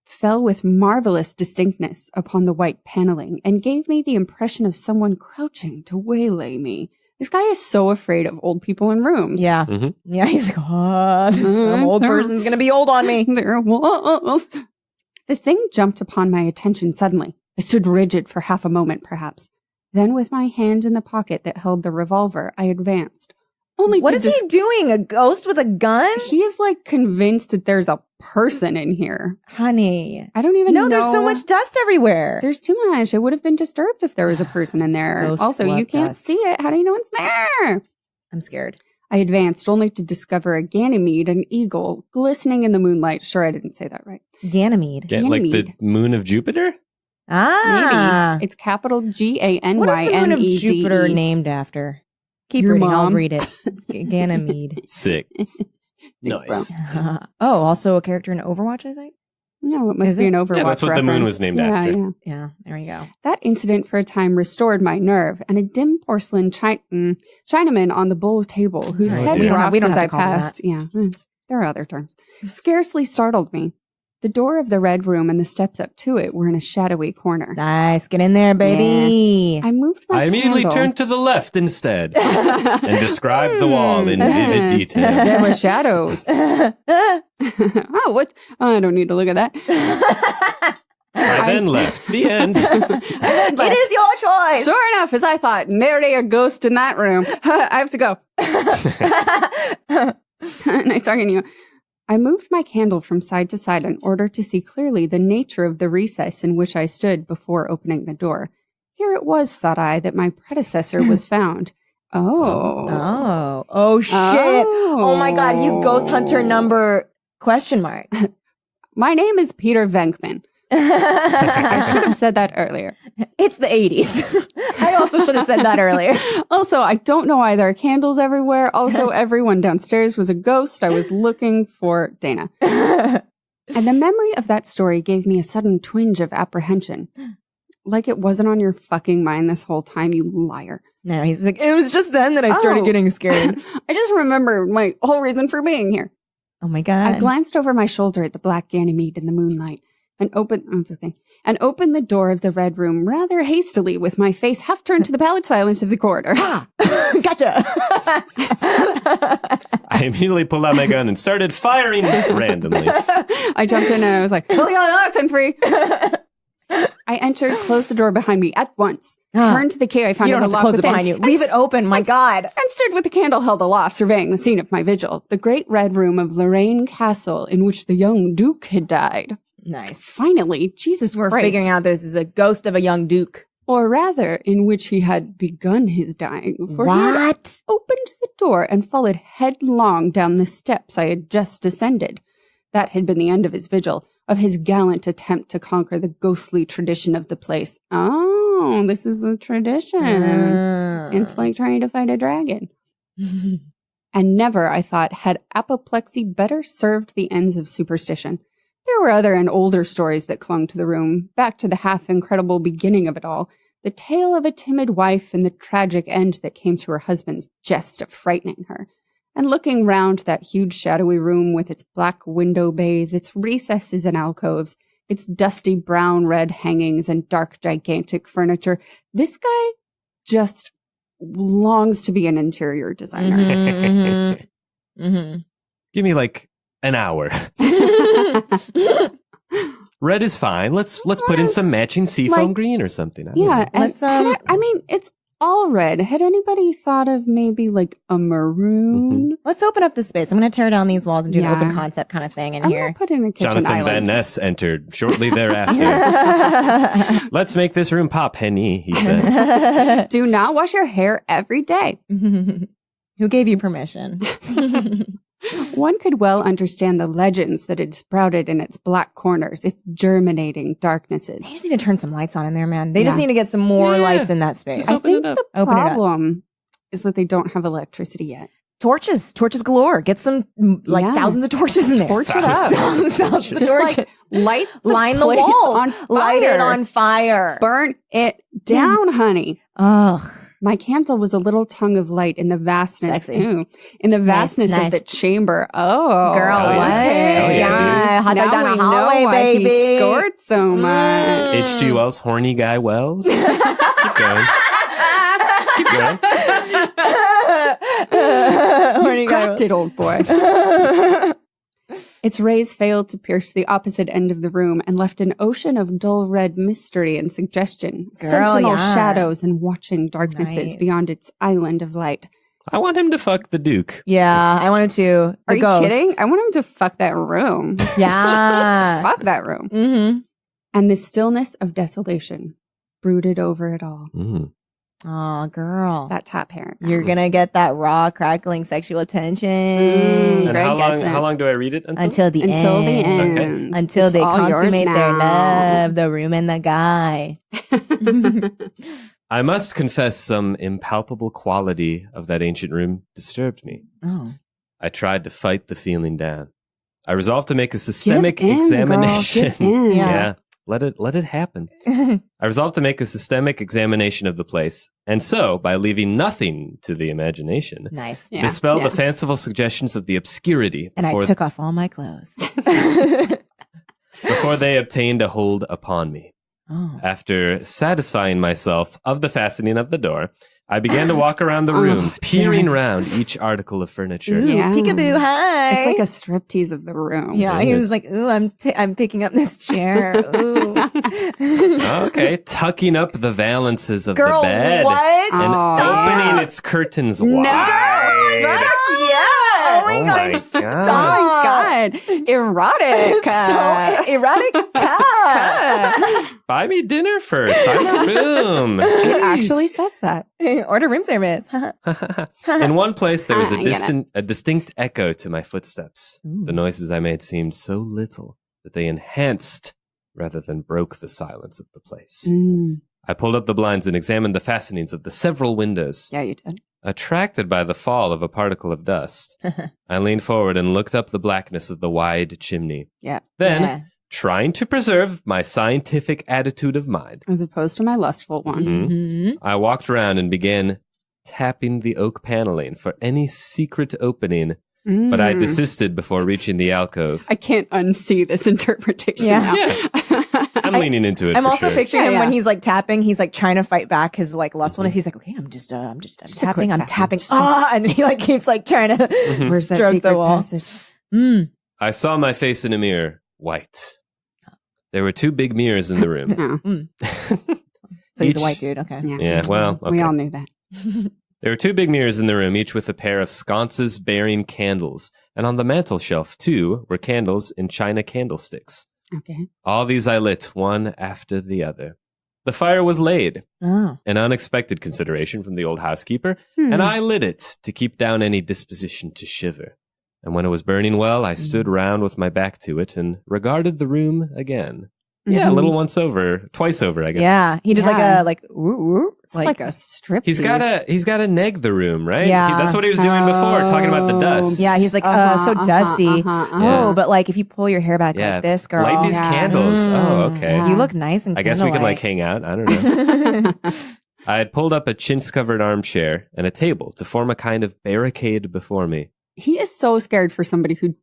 Speaker 3: fell with marvelous distinctness upon the white paneling and gave me the impression of someone crouching to waylay me. This guy is so afraid of old people in rooms.
Speaker 2: Yeah. Yeah, he's like, "Oh, some old person's gonna be old on me."
Speaker 3: There was. The thing jumped upon my attention suddenly. I stood rigid for half a moment, perhaps. Then, with my hand in the pocket that held the revolver, I advanced.
Speaker 2: What is he doing? A ghost with a gun?
Speaker 3: He is like convinced that there's a person in here.
Speaker 2: Honey.
Speaker 3: I don't even know.
Speaker 2: No, there's so much dust everywhere.
Speaker 3: There's too much. I would have been disturbed if there was a person in there.
Speaker 2: Ghosts
Speaker 3: Also,
Speaker 2: love
Speaker 3: you can't
Speaker 2: dust.
Speaker 3: see it. How do you know it's there?
Speaker 2: I'm scared.
Speaker 3: I advanced only to discover a Ganymede, an eagle, glistening in the moonlight. Sure, I didn't say that right.
Speaker 2: Ganymede.
Speaker 4: Like the
Speaker 3: Ganymede.
Speaker 4: moon of Jupiter?
Speaker 2: Ah.
Speaker 3: Maybe. It's capital Ganymede.
Speaker 2: What is the moon of Jupiter named after? Keep
Speaker 3: Your
Speaker 2: reading. I'll
Speaker 3: mom.
Speaker 2: read it. Ganymede.
Speaker 4: Sick.
Speaker 3: Thanks,
Speaker 4: Nice.
Speaker 2: Oh, also a character in Overwatch, I think?
Speaker 3: No, it must
Speaker 2: Is
Speaker 3: be
Speaker 2: it?
Speaker 3: an Overwatch
Speaker 4: Yeah, that's what the moon was
Speaker 3: reference.
Speaker 4: named after.
Speaker 3: Yeah.
Speaker 2: Yeah, there you go.
Speaker 3: That incident for a time restored my nerve, and a dim porcelain Chinaman on the bowl table, whose
Speaker 2: Right.
Speaker 3: head
Speaker 2: We don't have-
Speaker 3: rocked
Speaker 2: we don't
Speaker 3: as
Speaker 2: have
Speaker 3: I
Speaker 2: to call it
Speaker 3: passed. Yeah, there are other terms. Scarcely startled me. The door of the red room and the steps up to it were in a shadowy corner.
Speaker 2: Nice. Get in there, baby.
Speaker 3: I moved my
Speaker 4: I immediately
Speaker 3: candle.
Speaker 4: turned to the left instead and described the wall in vivid detail.
Speaker 3: There were shadows. Oh, what? Oh, I don't need to look at that.
Speaker 4: I then left. The end.
Speaker 2: It is your choice.
Speaker 3: Sure enough, as I thought, nary a ghost in that room. I have to go. Nice talking to you. I moved my candle from side to side in order to see clearly the nature of the recess in which I stood before opening the door. Here it was, thought I, that my predecessor was found.
Speaker 2: Oh, shit. Oh my God. He's ghost hunter number ?
Speaker 3: My name is Peter Venkman. I should have said that earlier.
Speaker 2: It's the 80s. I also should have said that earlier.
Speaker 3: Also, I don't know why there are candles everywhere. Also, everyone downstairs was a ghost. I was looking for Dana. And the memory of that story gave me a sudden twinge of apprehension. Like it wasn't on your fucking mind this whole time, you liar.
Speaker 2: No, he's like, it was just then that I started getting scared.
Speaker 3: I just remember my whole reason for being here.
Speaker 2: Oh my God.
Speaker 3: I glanced over my shoulder at the black Ganymede in the moonlight and opened the door of the red room rather hastily with my face half turned to the pallid silence of the corridor.
Speaker 2: Gotcha.
Speaker 4: I immediately pulled out my gun and started firing randomly.
Speaker 3: I jumped in and I was like, "Holy oxen free." I entered, closed the door behind me at once, turned to the key I found
Speaker 2: You
Speaker 3: in
Speaker 2: don't
Speaker 3: the
Speaker 2: have to
Speaker 3: lock
Speaker 2: close it
Speaker 3: within,
Speaker 2: behind you.
Speaker 3: and
Speaker 2: Leave it open. My God.
Speaker 3: and stood with the candle held aloft, surveying the scene of my vigil, the great red room of Lorraine Castle in which the young Duke had died.
Speaker 2: Nice.
Speaker 3: Finally, Jesus
Speaker 2: We're
Speaker 3: Christ.
Speaker 2: figuring out this is a ghost of a young duke.
Speaker 3: Or rather, in which he had begun his dying. For he had
Speaker 2: What?
Speaker 3: opened the door and followed headlong down the steps I had just descended. That had been the end of his vigil, of his gallant attempt to conquer the ghostly tradition of the place. Oh, this is a tradition. It's like trying to fight a dragon. And never, I thought, had apoplexy better served the ends of superstition. There were other and older stories that clung to the room, back to the half-incredible beginning of it all, the tale of a timid wife and the tragic end that came to her husband's jest of frightening her. And looking round that huge shadowy room with its black window bays, its recesses and alcoves, its dusty brown red hangings and dark gigantic furniture, this guy just longs to be an interior designer.
Speaker 2: Mm-hmm, mm-hmm.
Speaker 4: Give me like an hour. Red is fine. Let's put in some matching seafoam
Speaker 3: like-
Speaker 4: green or something. I don't
Speaker 3: Yeah,
Speaker 4: know.
Speaker 3: let's. I mean, it's all red. Had anybody thought of maybe like a maroon?
Speaker 2: Let's open up the space. I'm going to tear down these walls and do
Speaker 3: Yeah.
Speaker 2: an open concept kind of thing in
Speaker 3: I'm
Speaker 2: here.
Speaker 3: gonna put in a kitchen
Speaker 4: Jonathan Van
Speaker 3: island.
Speaker 4: Ness entered shortly thereafter. Let's make this room pop, Henny, he said.
Speaker 3: Do not wash your hair every day.
Speaker 2: Who gave you permission?
Speaker 3: One could well understand the legends that had sprouted in its black corners, its germinating darknesses.
Speaker 2: They just need to turn some lights on in there, man. They just
Speaker 3: Yeah.
Speaker 2: need to get some more
Speaker 4: Yeah.
Speaker 2: lights in that space.
Speaker 4: Just
Speaker 3: I
Speaker 4: open it
Speaker 3: think
Speaker 4: up.
Speaker 3: the
Speaker 2: Open it up.
Speaker 3: problem is that they don't have electricity yet.
Speaker 2: Torches galore. Get some
Speaker 3: Yeah.
Speaker 2: thousands of torches in there.
Speaker 3: Torch it up.
Speaker 2: Thousands of
Speaker 3: Just
Speaker 2: torches.
Speaker 3: like light
Speaker 2: Line the
Speaker 3: place
Speaker 2: wall.
Speaker 3: on
Speaker 2: Light it
Speaker 3: fire.
Speaker 2: on fire.
Speaker 3: Burn it down, honey.
Speaker 2: Ugh.
Speaker 3: My candle was a little tongue of light in the vastness.
Speaker 2: Sexy.
Speaker 3: In the vastness
Speaker 2: nice.
Speaker 3: of the chamber. Oh,
Speaker 2: Girl,
Speaker 4: Hell
Speaker 2: what?
Speaker 4: yeah. Hell yeah,
Speaker 2: Hot dog
Speaker 3: now
Speaker 2: down
Speaker 3: we
Speaker 2: a
Speaker 3: know
Speaker 2: hallway,
Speaker 3: why he
Speaker 2: baby.
Speaker 3: scored so much.
Speaker 4: H.G. Wells, horny guy Wells. Keep going. Keep going.
Speaker 3: You've cracked it, old boy. Its rays failed to pierce the opposite end of the room and left an ocean of dull red mystery and suggestion,
Speaker 2: Girl,
Speaker 3: sentinel
Speaker 2: yeah.
Speaker 3: shadows and watching darknesses
Speaker 2: Nice.
Speaker 3: beyond its island of light.
Speaker 4: I want him to fuck the Duke.
Speaker 2: Yeah, I wanted to.
Speaker 3: Are
Speaker 2: The
Speaker 3: you
Speaker 2: ghost.
Speaker 3: kidding? I want him to fuck that room.
Speaker 2: Yeah.
Speaker 3: Fuck that room.
Speaker 2: Mm-hmm.
Speaker 3: And the stillness of desolation brooded over it all.
Speaker 4: Mm.
Speaker 2: Oh, girl.
Speaker 3: That top hair.
Speaker 2: You're going to get that raw, crackling sexual tension.
Speaker 3: Mm.
Speaker 4: And
Speaker 3: Greg
Speaker 4: how
Speaker 3: gets
Speaker 4: long,
Speaker 3: it.
Speaker 4: how long do I read it until?
Speaker 2: Until the
Speaker 3: Until
Speaker 2: end.
Speaker 3: the end.
Speaker 4: Okay.
Speaker 2: Until
Speaker 3: It's
Speaker 2: they
Speaker 3: all yours
Speaker 2: consummate their
Speaker 3: now.
Speaker 2: love, the room and the guy.
Speaker 4: I must confess some impalpable quality of that ancient room disturbed me.
Speaker 2: Oh.
Speaker 4: I tried to fight the feeling down. I resolved to make a systemic
Speaker 3: Give in,
Speaker 4: examination.
Speaker 3: Girl, give in.
Speaker 2: Yeah.
Speaker 4: Let it happen. I resolved to make a systemic examination of the place, and so, by leaving nothing to the imagination,
Speaker 2: Nice.
Speaker 3: Yeah,
Speaker 4: dispel
Speaker 3: yeah.
Speaker 4: the fanciful suggestions of the obscurity
Speaker 2: And I
Speaker 4: before,
Speaker 2: took off all my clothes.
Speaker 4: before they obtained a hold upon me.
Speaker 2: Oh.
Speaker 4: After satisfying myself of the fastening of the door, I began to walk around the room, peering
Speaker 3: damn.
Speaker 4: around each article of furniture.
Speaker 2: Ooh,
Speaker 3: Yeah.
Speaker 2: peekaboo, hi.
Speaker 3: It's like a striptease of the room.
Speaker 2: Yeah,
Speaker 4: It
Speaker 2: he
Speaker 4: is.
Speaker 2: was like, ooh, I'm picking up this chair. Ooh.
Speaker 4: Okay, tucking up the valances of
Speaker 2: Girl,
Speaker 4: the bed
Speaker 2: what?
Speaker 4: and
Speaker 3: Oh,
Speaker 4: opening
Speaker 3: yeah.
Speaker 4: its curtains
Speaker 3: No.
Speaker 4: wide.
Speaker 2: Yeah.
Speaker 3: Oh
Speaker 2: my
Speaker 4: Oh
Speaker 2: God.
Speaker 4: my
Speaker 3: Oh
Speaker 4: god!
Speaker 3: my God. Erotic.
Speaker 2: So erotica.
Speaker 4: Buy me dinner first. I'm a room.
Speaker 3: She
Speaker 4: Jeez.
Speaker 3: actually says that.
Speaker 2: Order room service.
Speaker 4: In one place, there was
Speaker 3: I get it.
Speaker 4: a distinct echo to my footsteps.
Speaker 2: Ooh.
Speaker 4: The noises I made seemed so little that they enhanced rather than broke the silence of the place.
Speaker 3: Mm.
Speaker 4: I pulled up the blinds and examined the fastenings of the several windows.
Speaker 3: Yeah, you did.
Speaker 4: Attracted by the fall of a particle of dust, I leaned forward and looked up the blackness of the wide chimney.
Speaker 3: Yeah.
Speaker 4: Then,
Speaker 2: Yeah.
Speaker 4: trying to preserve my scientific attitude of mind,
Speaker 3: As opposed to my lustful one.
Speaker 4: Mhm.
Speaker 2: Mhm.
Speaker 4: I walked around and began tapping the oak paneling for any secret opening, but I
Speaker 3: Mm.
Speaker 4: desisted before reaching the alcove.
Speaker 3: I can't unsee this interpretation
Speaker 2: Yeah.
Speaker 3: now.
Speaker 4: Yeah. I'm leaning into it.
Speaker 2: I'm
Speaker 4: for
Speaker 2: also
Speaker 4: sure.
Speaker 2: picturing
Speaker 3: Yeah,
Speaker 2: him
Speaker 3: yeah.
Speaker 2: when he's like tapping. He's like trying to fight back his like lustfulness. He's like, okay, I'm just
Speaker 3: a
Speaker 2: tapping.
Speaker 3: quick
Speaker 2: I'm
Speaker 3: tapping.
Speaker 2: tapping.
Speaker 3: Just
Speaker 2: And he like keeps like trying to.
Speaker 4: Mhm.
Speaker 3: Where's that
Speaker 2: Stroke the
Speaker 3: secret
Speaker 2: wall.
Speaker 3: passage?
Speaker 2: Mm.
Speaker 4: I saw my face in a mirror, white. There were two big mirrors in the room.
Speaker 3: Oh,
Speaker 2: So he's a
Speaker 4: Each-
Speaker 2: white dude. Okay.
Speaker 3: yeah.
Speaker 4: Yeah, well,
Speaker 3: We
Speaker 4: okay.
Speaker 3: all knew that.
Speaker 4: There were two big mirrors in the room, each with a pair of sconces bearing candles. And on the mantel shelf, too, were candles in china candlesticks.
Speaker 3: Okay.
Speaker 4: All these I lit, one after the other. The fire was laid,
Speaker 2: Oh.
Speaker 4: an unexpected consideration from the old housekeeper,
Speaker 3: Hmm.
Speaker 4: and I lit it to keep down any disposition to shiver. And when it was burning well, I stood round with my back to it and regarded the room again. Yeah, a
Speaker 3: Mhm.
Speaker 4: little twice over, I guess.
Speaker 2: Yeah. He did
Speaker 3: Yeah.
Speaker 2: like ooh, ooh,
Speaker 3: It's like a strip.
Speaker 4: He's gotta neg the room, right?
Speaker 2: Yeah.
Speaker 4: That's what he was doing before, talking about the dust.
Speaker 2: Yeah, he's like, so dusty. Oh, but like if you pull your hair back
Speaker 4: Yeah.
Speaker 2: like this, girl.
Speaker 4: Light these
Speaker 3: Yeah.
Speaker 4: candles. Oh,
Speaker 2: Mm.
Speaker 4: okay.
Speaker 2: You look nice and
Speaker 4: I guess we can like
Speaker 2: candlelight.
Speaker 4: hang out. I don't know. I had pulled up a chintz-covered armchair and a table to form a kind of barricade before me.
Speaker 3: He is so scared for somebody who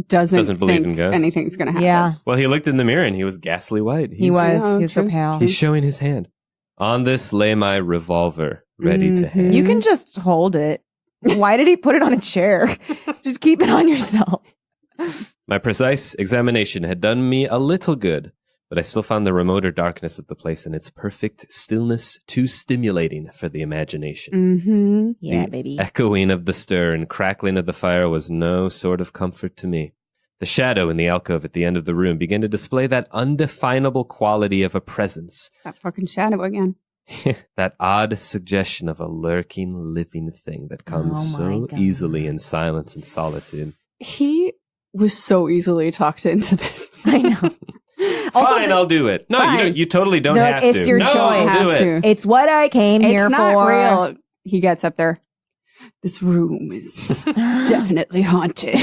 Speaker 3: doesn't
Speaker 4: believe
Speaker 3: think
Speaker 4: in ghosts.
Speaker 3: anything's going to happen.
Speaker 2: Yeah,
Speaker 4: Well, he looked in the mirror and he was ghastly white.
Speaker 2: he was.
Speaker 3: Oh,
Speaker 2: He was so
Speaker 3: true.
Speaker 2: pale.
Speaker 4: He's showing his hand. On this lay my revolver, ready to hand.
Speaker 2: You can just hold it. Why did he put it on a chair? Just keep it on yourself.
Speaker 4: My precise examination had done me a little good, but I still found the remoter darkness of the place and its perfect stillness too stimulating for the imagination.
Speaker 3: Mm-hmm.
Speaker 2: Yeah,
Speaker 4: The
Speaker 2: baby.
Speaker 4: echoing of the stir and crackling of the fire was no sort of comfort to me. The shadow in the alcove at the end of the room began to display that undefinable quality of a presence,
Speaker 3: It's that fucking shadow again.
Speaker 4: that odd suggestion of a lurking, living thing that comes
Speaker 2: Oh my
Speaker 4: so
Speaker 2: God.
Speaker 4: easily in silence and solitude.
Speaker 3: He was so easily talked into this.
Speaker 2: I know. Also,
Speaker 4: Fine, I'll do it. No, you
Speaker 3: Fine.
Speaker 4: don't. You totally don't
Speaker 2: No,
Speaker 4: have
Speaker 2: it's
Speaker 4: to.
Speaker 2: your
Speaker 4: no,
Speaker 2: choice.
Speaker 4: I'll do
Speaker 3: Have
Speaker 4: it.
Speaker 3: to.
Speaker 2: It's what I came here
Speaker 3: It's not
Speaker 2: for.
Speaker 3: real. He gets up there. This room is definitely haunted.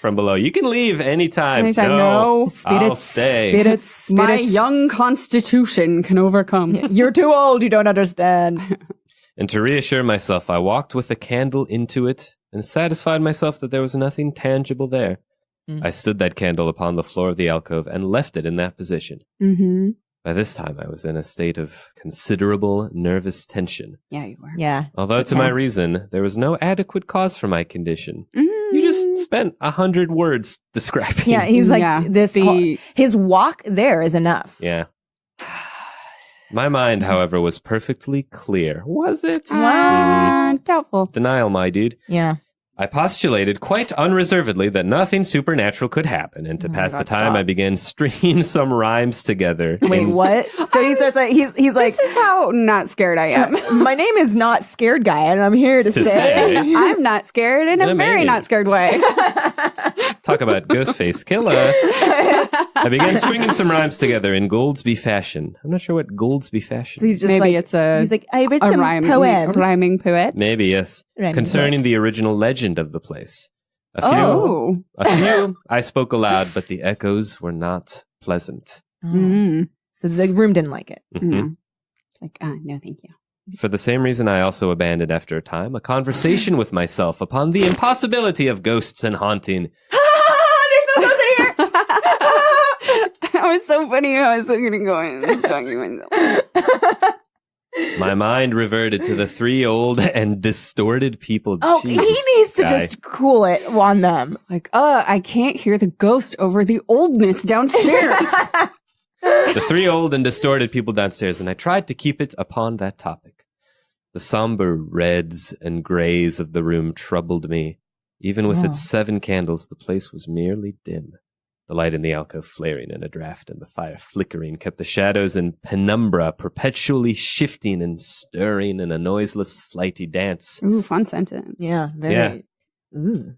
Speaker 4: From below, you can leave anytime.
Speaker 3: Anytime,
Speaker 4: no,
Speaker 3: no.
Speaker 4: I'll
Speaker 2: Spirits,
Speaker 4: stay.
Speaker 2: spirits,
Speaker 3: My
Speaker 2: spirits.
Speaker 3: young constitution can overcome.
Speaker 2: You're too old. You don't understand.
Speaker 4: And to reassure myself, I walked with a candle into it and satisfied myself that there was nothing tangible there. I stood that candle upon the floor of the alcove and left it in that position.
Speaker 3: Mm-hmm.
Speaker 4: By this time, I was in a state of considerable nervous tension.
Speaker 3: Yeah, you were.
Speaker 2: Yeah.
Speaker 4: Although,
Speaker 2: It's
Speaker 4: to my
Speaker 2: intense.
Speaker 4: reason, there was no adequate cause for my condition. You just spent 100 words describing.
Speaker 2: Yeah. He's like,
Speaker 3: Yeah,
Speaker 2: his walk there is enough.
Speaker 4: Yeah. My mind, however, was perfectly clear. Was it?
Speaker 3: Doubtful.
Speaker 4: Denial, my dude.
Speaker 2: Yeah.
Speaker 4: I postulated quite unreservedly that nothing supernatural could happen, and to
Speaker 2: Oh my
Speaker 4: pass the
Speaker 2: God,
Speaker 4: time,
Speaker 2: stop.
Speaker 4: I began stringing some rhymes together.
Speaker 2: Wait,
Speaker 4: in-
Speaker 2: what? So he starts like, he's like,
Speaker 3: This is how not scared I am.
Speaker 2: my name is not scared guy, and I'm here to,
Speaker 4: To
Speaker 2: say.
Speaker 4: say.
Speaker 3: I'm not scared in a
Speaker 4: Yeah,
Speaker 3: very
Speaker 4: maybe.
Speaker 3: not scared way.
Speaker 4: Talk about Ghostface Killer. I began stringing some rhymes together in Goldsby fashion. I'm not sure what Goldsby fashion
Speaker 2: So he's just
Speaker 3: Maybe
Speaker 2: like,
Speaker 3: it's a
Speaker 2: he's like, I read
Speaker 3: a
Speaker 2: some poems.
Speaker 3: rhyming poet.
Speaker 4: Maybe, yes.
Speaker 2: Rhyming
Speaker 4: Concerning the original legend of the place. A
Speaker 3: Oh.
Speaker 4: few I spoke aloud, but the echoes were not pleasant.
Speaker 2: Oh.
Speaker 3: Mm.
Speaker 2: So the room didn't like it.
Speaker 4: Mhm.
Speaker 3: No. Like, no, thank you.
Speaker 4: For the same reason, I also abandoned after a time a conversation with myself upon the impossibility of ghosts and haunting.
Speaker 2: There's no ghost in here.
Speaker 3: That was so funny. I was looking to go and talking to myself.
Speaker 4: My mind reverted to the three old and distorted people.
Speaker 2: Oh,
Speaker 4: Jesus,
Speaker 2: he needs to
Speaker 4: guy.
Speaker 2: just cool it on them.
Speaker 3: Like, I can't hear the ghost over the oldness downstairs.
Speaker 4: The three old and distorted people downstairs, and I tried to keep it upon that topic. The somber reds and grays of the room troubled me. Even with its 7 candles, the place was merely dim. The light in the alcove flaring in a draught and the fire flickering kept the shadows in penumbra perpetually shifting and stirring in a noiseless, flighty dance.
Speaker 3: Ooh, fun sentence.
Speaker 2: Yeah, very.
Speaker 4: Yeah.
Speaker 2: Ooh.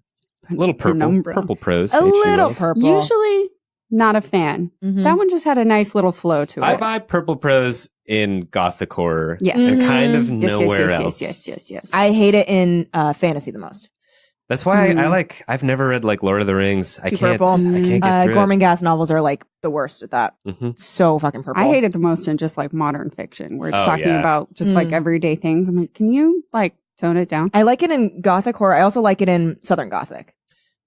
Speaker 4: A little purple,
Speaker 3: Penumbra.
Speaker 4: purple prose.
Speaker 2: A
Speaker 4: H.G.
Speaker 2: little
Speaker 4: Wells.
Speaker 2: purple.
Speaker 3: Usually not a fan.
Speaker 2: Mhm.
Speaker 3: That one just had a nice little flow to
Speaker 4: I
Speaker 3: it.
Speaker 4: buy purple prose in gothic horror.
Speaker 3: Yes.
Speaker 4: And kind of
Speaker 2: Mhm.
Speaker 3: Yes,
Speaker 4: nowhere
Speaker 3: yes,
Speaker 4: else.
Speaker 3: yes.
Speaker 2: I hate it in fantasy the most.
Speaker 4: That's why
Speaker 3: Mm.
Speaker 4: I've never read like Lord of the Rings. I
Speaker 2: Too
Speaker 4: can't
Speaker 2: purple.
Speaker 4: I can't get through
Speaker 2: Gorman Gas novels are like the worst at that.
Speaker 4: it. Mhm.
Speaker 2: So fucking purple.
Speaker 3: I hate it the most in just like modern fiction where it's
Speaker 4: Oh,
Speaker 3: talking
Speaker 4: yeah.
Speaker 3: about just like
Speaker 2: Mm.
Speaker 3: everyday things. I'm like, can you like tone it down?
Speaker 2: I like it in gothic horror. I also like it in Southern Gothic.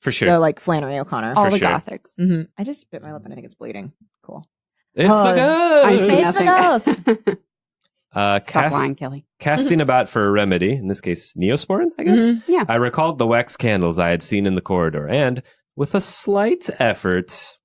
Speaker 4: For sure.
Speaker 2: So like Flannery O'Connor.
Speaker 3: All
Speaker 4: For
Speaker 3: the
Speaker 4: sure.
Speaker 3: gothics.
Speaker 2: hmm I just bit my lip and I think it's bleeding. Cool.
Speaker 4: It's the
Speaker 3: I
Speaker 4: ghost.
Speaker 3: see
Speaker 2: It's the
Speaker 3: nothing. Stop lying, Kelly.
Speaker 4: Casting about for a remedy, in this case, Neosporin, I guess.
Speaker 2: Mhm.
Speaker 3: Yeah.
Speaker 4: I recalled the wax candles I had seen in the corridor, and with a slight effort,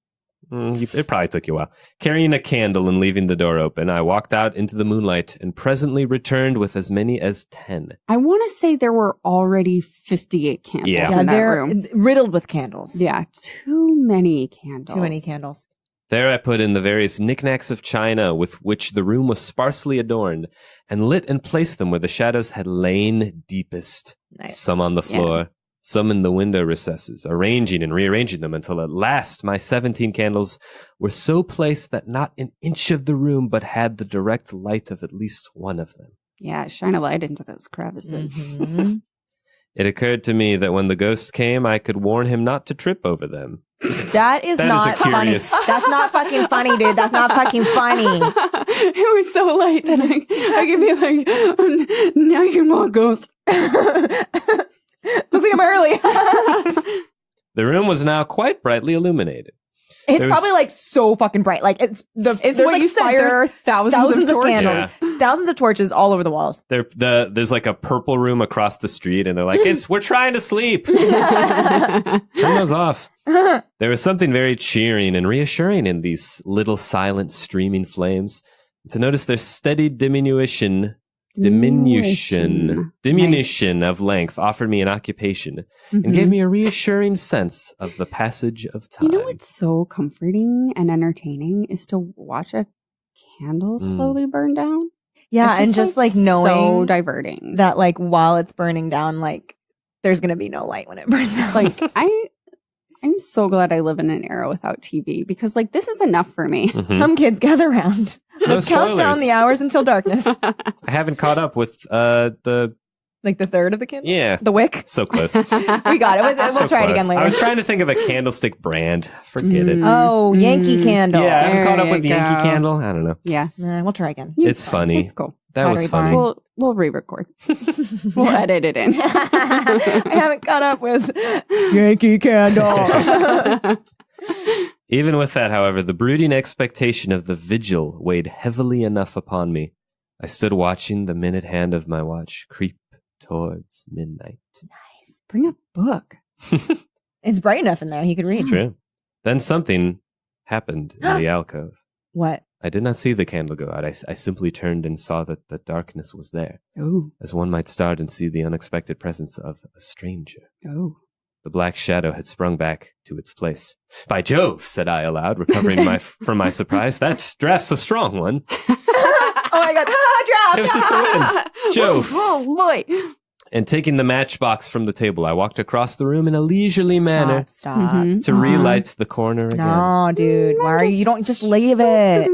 Speaker 4: it probably took you a while, carrying a candle and leaving the door open, I walked out into the moonlight and presently returned with as many as 10.
Speaker 3: I want to say there were already 58 candles
Speaker 4: Yeah.
Speaker 2: Yeah,
Speaker 3: in that
Speaker 2: they're
Speaker 3: room.
Speaker 2: riddled with candles.
Speaker 3: Yeah, too many candles.
Speaker 2: Too many candles.
Speaker 4: There I put in the various knickknacks of china with which the room was sparsely adorned, and lit and placed them where the shadows had lain deepest.
Speaker 2: Nice.
Speaker 4: Some on the floor, some in the window recesses, arranging and rearranging them until at last my 17 candles were so placed that not an inch of the room but had the direct light of at least one of them.
Speaker 3: Yeah, shine a light into those crevices.
Speaker 2: Mhm.
Speaker 4: It occurred to me that when the ghost came, I could warn him not to trip over them.
Speaker 2: That is
Speaker 4: That is
Speaker 2: not
Speaker 4: a
Speaker 2: funny.
Speaker 4: curious-
Speaker 2: That's not fucking funny, dude. That's not fucking funny.
Speaker 3: It was so light that I could be like, now you can walk, ghost.
Speaker 2: Looks like I'm early.
Speaker 4: The room was now quite brightly illuminated.
Speaker 2: It's
Speaker 4: There's-
Speaker 2: probably like so fucking bright. Like it's
Speaker 3: It's
Speaker 2: there's
Speaker 3: what
Speaker 2: like
Speaker 3: you said.
Speaker 2: fires,
Speaker 3: There are thousands of torches.
Speaker 2: candles, thousands of torches all over the walls.
Speaker 4: There's like a purple room across the street, and they're like, we're trying to sleep. Turn those off. There was something very cheering and reassuring in these little silent streaming flames. To notice their steady diminution of length offered me an occupation and gave me a reassuring sense of the passage of time.
Speaker 3: You know what's so comforting and entertaining is to watch a candle slowly burn down.
Speaker 2: Yeah,
Speaker 3: It's
Speaker 2: and just like knowing
Speaker 3: so diverting.
Speaker 2: that like while it's burning down, like there's gonna be no light when it burns out.
Speaker 3: Like I'm so glad I live in an era without TV because like this is enough for me.
Speaker 4: Mhm.
Speaker 2: Come kids, gather round.
Speaker 4: No
Speaker 2: Let's count down
Speaker 4: spoilers.
Speaker 2: the hours until darkness.
Speaker 4: I haven't caught up with the
Speaker 2: Like the third of the candle?
Speaker 4: yeah.
Speaker 2: The wick?
Speaker 4: So close.
Speaker 2: We got it. We'll
Speaker 4: So
Speaker 2: try it
Speaker 4: close.
Speaker 2: again later.
Speaker 4: I was trying to think of a candlestick brand. Forget it.
Speaker 2: Oh, Yankee Candle.
Speaker 4: Yeah, I haven't
Speaker 3: There
Speaker 4: caught up
Speaker 3: you
Speaker 4: with the Yankee
Speaker 3: go.
Speaker 4: Candle. I don't know.
Speaker 3: Yeah,
Speaker 2: Nah, we'll try again.
Speaker 4: It's funny.
Speaker 3: It's cool.
Speaker 4: That was
Speaker 2: Pottery
Speaker 4: funny.
Speaker 2: Barn.
Speaker 3: We'll re-record. We'll edit it in.
Speaker 2: I haven't caught up with Yankee Candle.
Speaker 4: Even with that, however, the brooding expectation of the vigil weighed heavily enough upon me. I stood watching the minute hand of my watch creep towards midnight.
Speaker 3: Bring a book.
Speaker 2: It's bright enough in there. You could read.
Speaker 4: True. Then something happened in the alcove.
Speaker 2: What?
Speaker 4: I did not see the candle go out. I simply turned and saw that the darkness was there,
Speaker 3: Oh,
Speaker 4: as one might start and see the unexpected presence of a stranger.
Speaker 3: oh.
Speaker 4: The black shadow had sprung back to its place. By Jove, said I aloud, recovering from my surprise. That draft's a strong one.
Speaker 2: Oh my god.
Speaker 4: It was just the wind. Jove.
Speaker 3: Oh boy.
Speaker 4: And taking the matchbox from the table, I walked across the room in a leisurely manner
Speaker 2: Stop.
Speaker 3: Mhm.
Speaker 4: to relight the corner again.
Speaker 2: No, dude. Why are you? You don't just leave it.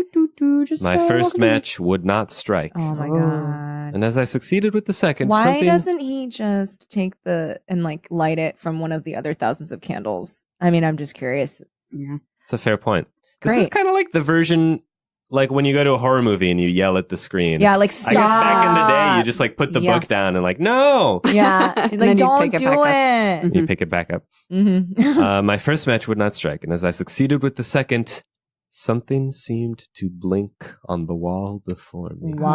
Speaker 3: Just
Speaker 4: My first match would not strike.
Speaker 2: Oh my
Speaker 3: Oh.
Speaker 2: god.
Speaker 4: And as I succeeded with the second,
Speaker 2: Why
Speaker 4: something...
Speaker 2: doesn't he just take and like light it from one of the other thousands of candles? I mean, I'm just curious.
Speaker 3: Yeah.
Speaker 4: It's a fair point. This is
Speaker 2: Great.
Speaker 4: kind of like the version, like when you go to a horror movie and you yell at the screen.
Speaker 2: Yeah, like
Speaker 4: I
Speaker 2: stop.
Speaker 4: guess back in the day, you just like put the
Speaker 2: Yeah.
Speaker 4: book down and like, no!
Speaker 2: Yeah,
Speaker 3: And then
Speaker 2: like
Speaker 3: you
Speaker 2: don't
Speaker 3: pick it
Speaker 2: do
Speaker 3: back
Speaker 2: it.
Speaker 4: You pick it back up.
Speaker 2: Mm-hmm.
Speaker 4: My first match would not strike, and as I succeeded with the second, something seemed to blink on the wall before me.
Speaker 2: What?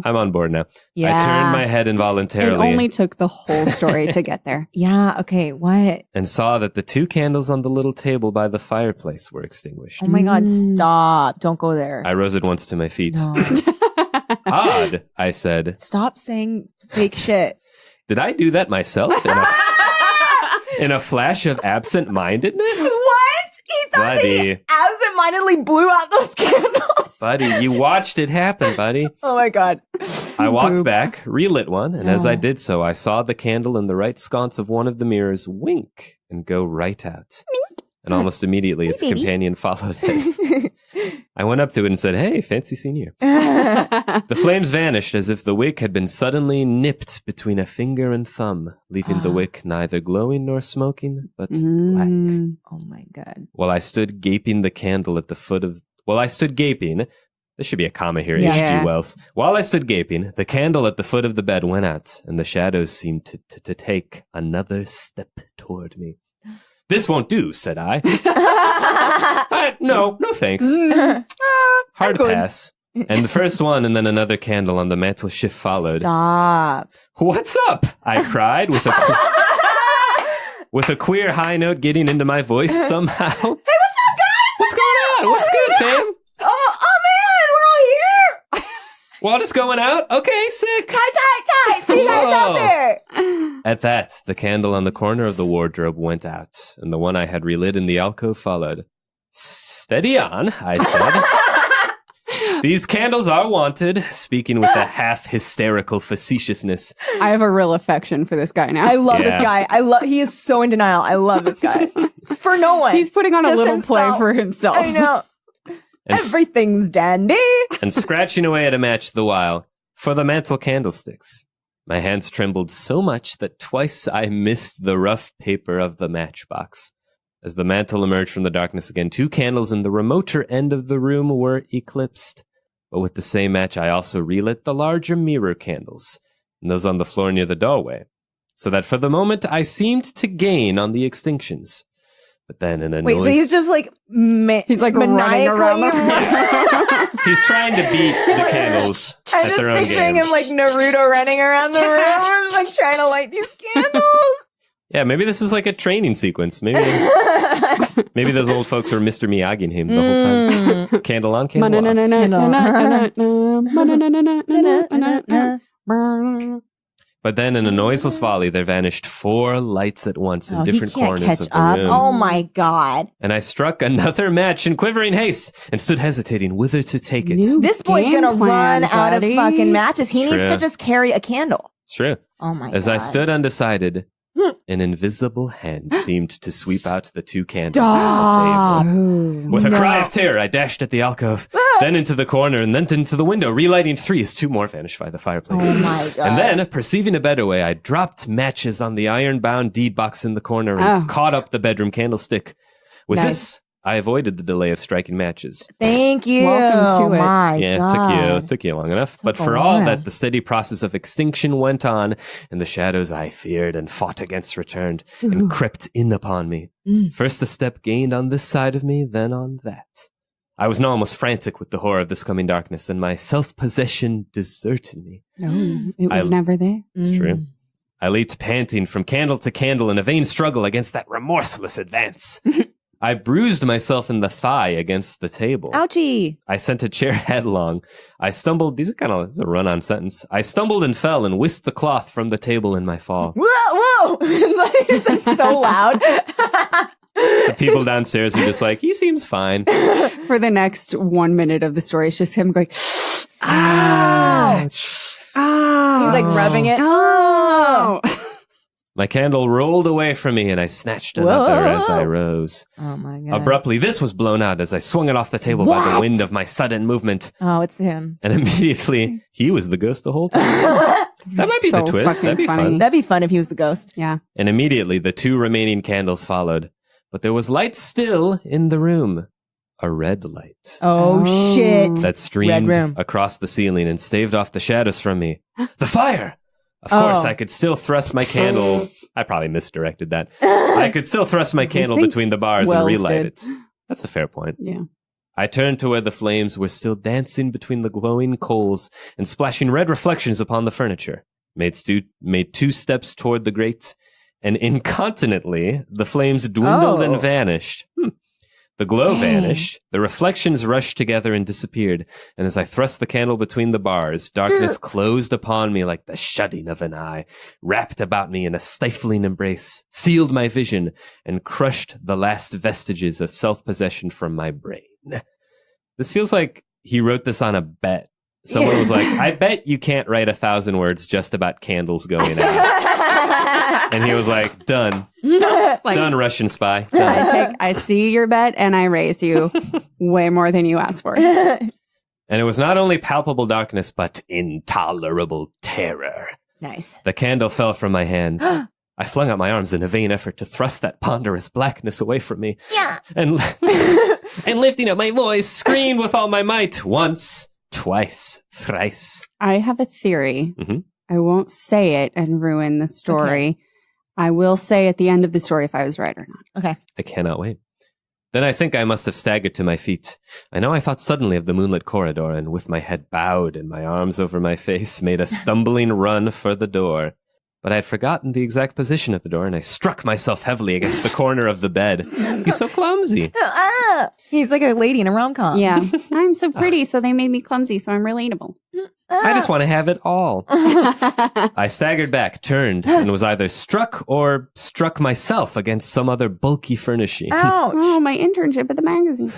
Speaker 4: I'm on board now.
Speaker 2: Yeah.
Speaker 4: I turned my head
Speaker 3: It
Speaker 4: involuntarily
Speaker 3: only took the whole story to get there.
Speaker 2: Yeah. Okay. What?
Speaker 4: and saw that the two candles on the little table by the fireplace were extinguished.
Speaker 2: Oh my god!
Speaker 3: Mm.
Speaker 2: Stop! Don't go there.
Speaker 4: I rose at once to my feet.
Speaker 2: No.
Speaker 4: Odd, I said.
Speaker 2: Stop saying fake shit.
Speaker 4: Did I do that myself in a flash of absent-mindedness?
Speaker 2: What? He thought that he
Speaker 4: Buddy,
Speaker 2: absentmindedly blew out those candles.
Speaker 4: buddy, you watched it happen, buddy.
Speaker 2: Oh my god.
Speaker 4: I walked
Speaker 3: Boop.
Speaker 4: back, relit one, and as I
Speaker 2: Oh.
Speaker 4: did so, I saw the candle in the right sconce of one of the mirrors wink and go right out. And almost immediately, its
Speaker 2: Hey, baby.
Speaker 4: companion followed it. I went up to it and said, "Hey, fancy seeing you." The flames vanished as if the wick had been suddenly nipped between a finger and thumb, leaving the wick neither glowing nor smoking, but black.
Speaker 3: Mm.
Speaker 2: Oh my god.
Speaker 4: While I stood gaping the candle at the foot of... While I stood gaping... There should be a comma here,
Speaker 2: Yeah.
Speaker 4: H.G. Wells. While I stood gaping, the candle at the foot of the bed went out, and the shadows seemed to take another step toward me. "This won't do," said I. No thanks. Hard
Speaker 3: good.
Speaker 4: pass. And the first one and then another candle on the mantel shift followed.
Speaker 2: Stop.
Speaker 4: "What's up?" I cried with a queer high note getting into my voice somehow. Hey, what's up, guys? What's going on? What's good, fam?
Speaker 2: Oh man, we're all here.
Speaker 4: Well, just going out? Okay, sick.
Speaker 2: Tight. See you guys out
Speaker 4: Whoa.
Speaker 2: there.
Speaker 4: At that, the candle on the corner of the wardrobe went out, and the one I had relit in the alcove followed. "Steady on," I said. "These candles are wanted," speaking with a half-hysterical facetiousness.
Speaker 3: I have a real affection for this guy now.
Speaker 2: I love
Speaker 4: Yeah.
Speaker 2: this guy. He is so in denial. I love this guy. For no one.
Speaker 3: He's putting on a
Speaker 2: Just
Speaker 3: little play
Speaker 2: himself.
Speaker 3: for himself.
Speaker 2: I know.
Speaker 4: And,
Speaker 2: Everything's dandy.
Speaker 4: and scratching away at a match the while, for the mantel candlesticks. My hands trembled so much that twice I missed the rough paper of the matchbox. As the mantel emerged from the darkness again, two candles in the remoter end of the room were eclipsed. But with the same match, I also relit the larger mirror candles. and those on the floor near the doorway, so that for the moment I seemed to gain on the extinctions. But then in a
Speaker 2: Wait,
Speaker 4: noise...
Speaker 2: so he's just like...
Speaker 3: He's like running around the
Speaker 4: He's trying to beat the candles
Speaker 2: I'm
Speaker 4: at
Speaker 2: just
Speaker 4: their own
Speaker 2: picturing
Speaker 4: games.
Speaker 2: him like Naruto running around the room, like trying to light these candles.
Speaker 4: Yeah, maybe this is like a training sequence. Maybe those old folks were Mr. Miyagiing him the whole time. Candle on, candle off. But then in a noiseless volley, there vanished 4 lights at once in different corners of the room.
Speaker 2: Oh my God.
Speaker 4: And I struck another match in quivering haste and stood hesitating whither to take it.
Speaker 3: New
Speaker 2: This boy's
Speaker 3: game
Speaker 2: gonna
Speaker 3: plan,
Speaker 2: run out of
Speaker 3: buddy.
Speaker 2: fucking matches. He
Speaker 4: It's
Speaker 2: needs
Speaker 4: true.
Speaker 2: to just carry a candle.
Speaker 4: It's true.
Speaker 2: Oh my God.
Speaker 4: As I stood undecided, an invisible hand seemed to sweep out the 2 candles
Speaker 2: Stop.
Speaker 4: on the table. With a cry of terror, I dashed at the alcove, then into the corner, and then into the window, relighting 3 as 2 more vanished by the fireplace.
Speaker 2: Oh my God.
Speaker 4: And then, perceiving a better way, I dropped matches on the iron-bound deed box in the corner and caught up the bedroom candlestick. With this, I avoided the delay of striking matches.
Speaker 2: Thank you.
Speaker 3: Welcome to it.
Speaker 2: My
Speaker 4: Yeah,
Speaker 2: God.
Speaker 4: it took you long enough. But
Speaker 2: a
Speaker 4: for all
Speaker 2: while.
Speaker 4: that, the steady process of extinction went on, and the shadows I feared and fought against returned and crept in upon me. First a step gained on this side of me, then on that. I was now almost frantic with the horror of this coming darkness, and my self-possession deserted me.
Speaker 3: No, it was
Speaker 4: I-
Speaker 3: never there.
Speaker 4: It's true. I leaped panting from candle to candle in a vain struggle against that remorseless advance. I bruised myself in the thigh against the table.
Speaker 2: Ouchie.
Speaker 4: I sent a chair headlong. I stumbled. This is a run-on sentence. I stumbled and fell and whisked the cloth from the table in my fall.
Speaker 2: Whoa, whoa. It's like so loud.
Speaker 4: The people downstairs are just like, he seems fine.
Speaker 3: For the next 1 minute of the story, it's just him going,
Speaker 2: Ouch. He's like rubbing it.
Speaker 3: oh.
Speaker 4: My candle rolled away from me, and I snatched another as I rose.
Speaker 2: Oh my God.
Speaker 4: Abruptly, this was blown out as I swung it off the table by the
Speaker 2: What?
Speaker 4: wind of my sudden movement.
Speaker 2: Oh, it's him.
Speaker 4: And immediately, he was the ghost the whole time. That might be
Speaker 3: So
Speaker 4: the twist. That'd be
Speaker 3: fucking funny.
Speaker 4: fun.
Speaker 2: That'd be fun if he was the ghost.
Speaker 3: Yeah.
Speaker 4: And immediately, the 2 remaining candles followed. But there was light still in the room. A red light.
Speaker 2: Oh,
Speaker 3: Oh.
Speaker 2: shit.
Speaker 4: That streamed
Speaker 2: room.
Speaker 4: across the ceiling and staved off the shadows from me. The fire! Of course,
Speaker 2: Oh.
Speaker 4: I could still thrust my candle. I probably misdirected that. I could still thrust my candle
Speaker 3: think
Speaker 4: between the bars and
Speaker 3: Wells
Speaker 4: relight
Speaker 3: did.
Speaker 4: it. That's a fair point.
Speaker 3: Yeah.
Speaker 4: I turned to where the flames were still dancing between the glowing coals and splashing red reflections upon the furniture. Made 2 steps toward the grate, and incontinently, the flames dwindled and vanished. The glow vanished, the reflections rushed together and disappeared, and as I thrust the candle between the bars, darkness closed upon me like the shutting of an eye, wrapped about me in a stifling embrace, sealed my vision, and crushed the last vestiges of self-possession from my brain. This feels like he wrote this on a bet. Someone was like, I bet you can't write 1,000 words just about candles going out. And he was like, done.
Speaker 3: Like,
Speaker 4: Done, Russian spy. Done.
Speaker 3: I see your bet and I raise you way more than you asked for.
Speaker 4: And it was not only palpable darkness, but intolerable terror.
Speaker 2: Nice.
Speaker 4: The candle fell from my hands. I flung out my arms in a vain effort to thrust that ponderous blackness away from me.
Speaker 2: Yeah.
Speaker 4: And, and lifting up my voice, screamed with all my might. Once, twice, thrice.
Speaker 3: I have a theory.
Speaker 4: Mhm.
Speaker 3: I won't say it and ruin the story. I will say at the end of the story if I was right or not.
Speaker 2: Okay.
Speaker 4: I cannot wait. Then I think I must have staggered to my feet. I know I thought suddenly of the moonlit corridor, and with my head bowed and my arms over my face, made a stumbling run for the door. But I had forgotten the exact position of the door, and I struck myself heavily against the corner of the bed. He's so clumsy.
Speaker 2: He's like a lady in a rom-com.
Speaker 3: Yeah. I'm so pretty, so they made me clumsy, so I'm relatable.
Speaker 4: I just want to have it all. I staggered back, turned, and was either struck or struck myself against some other bulky furnishing.
Speaker 2: Ouch.
Speaker 3: Oh, my internship at the magazine.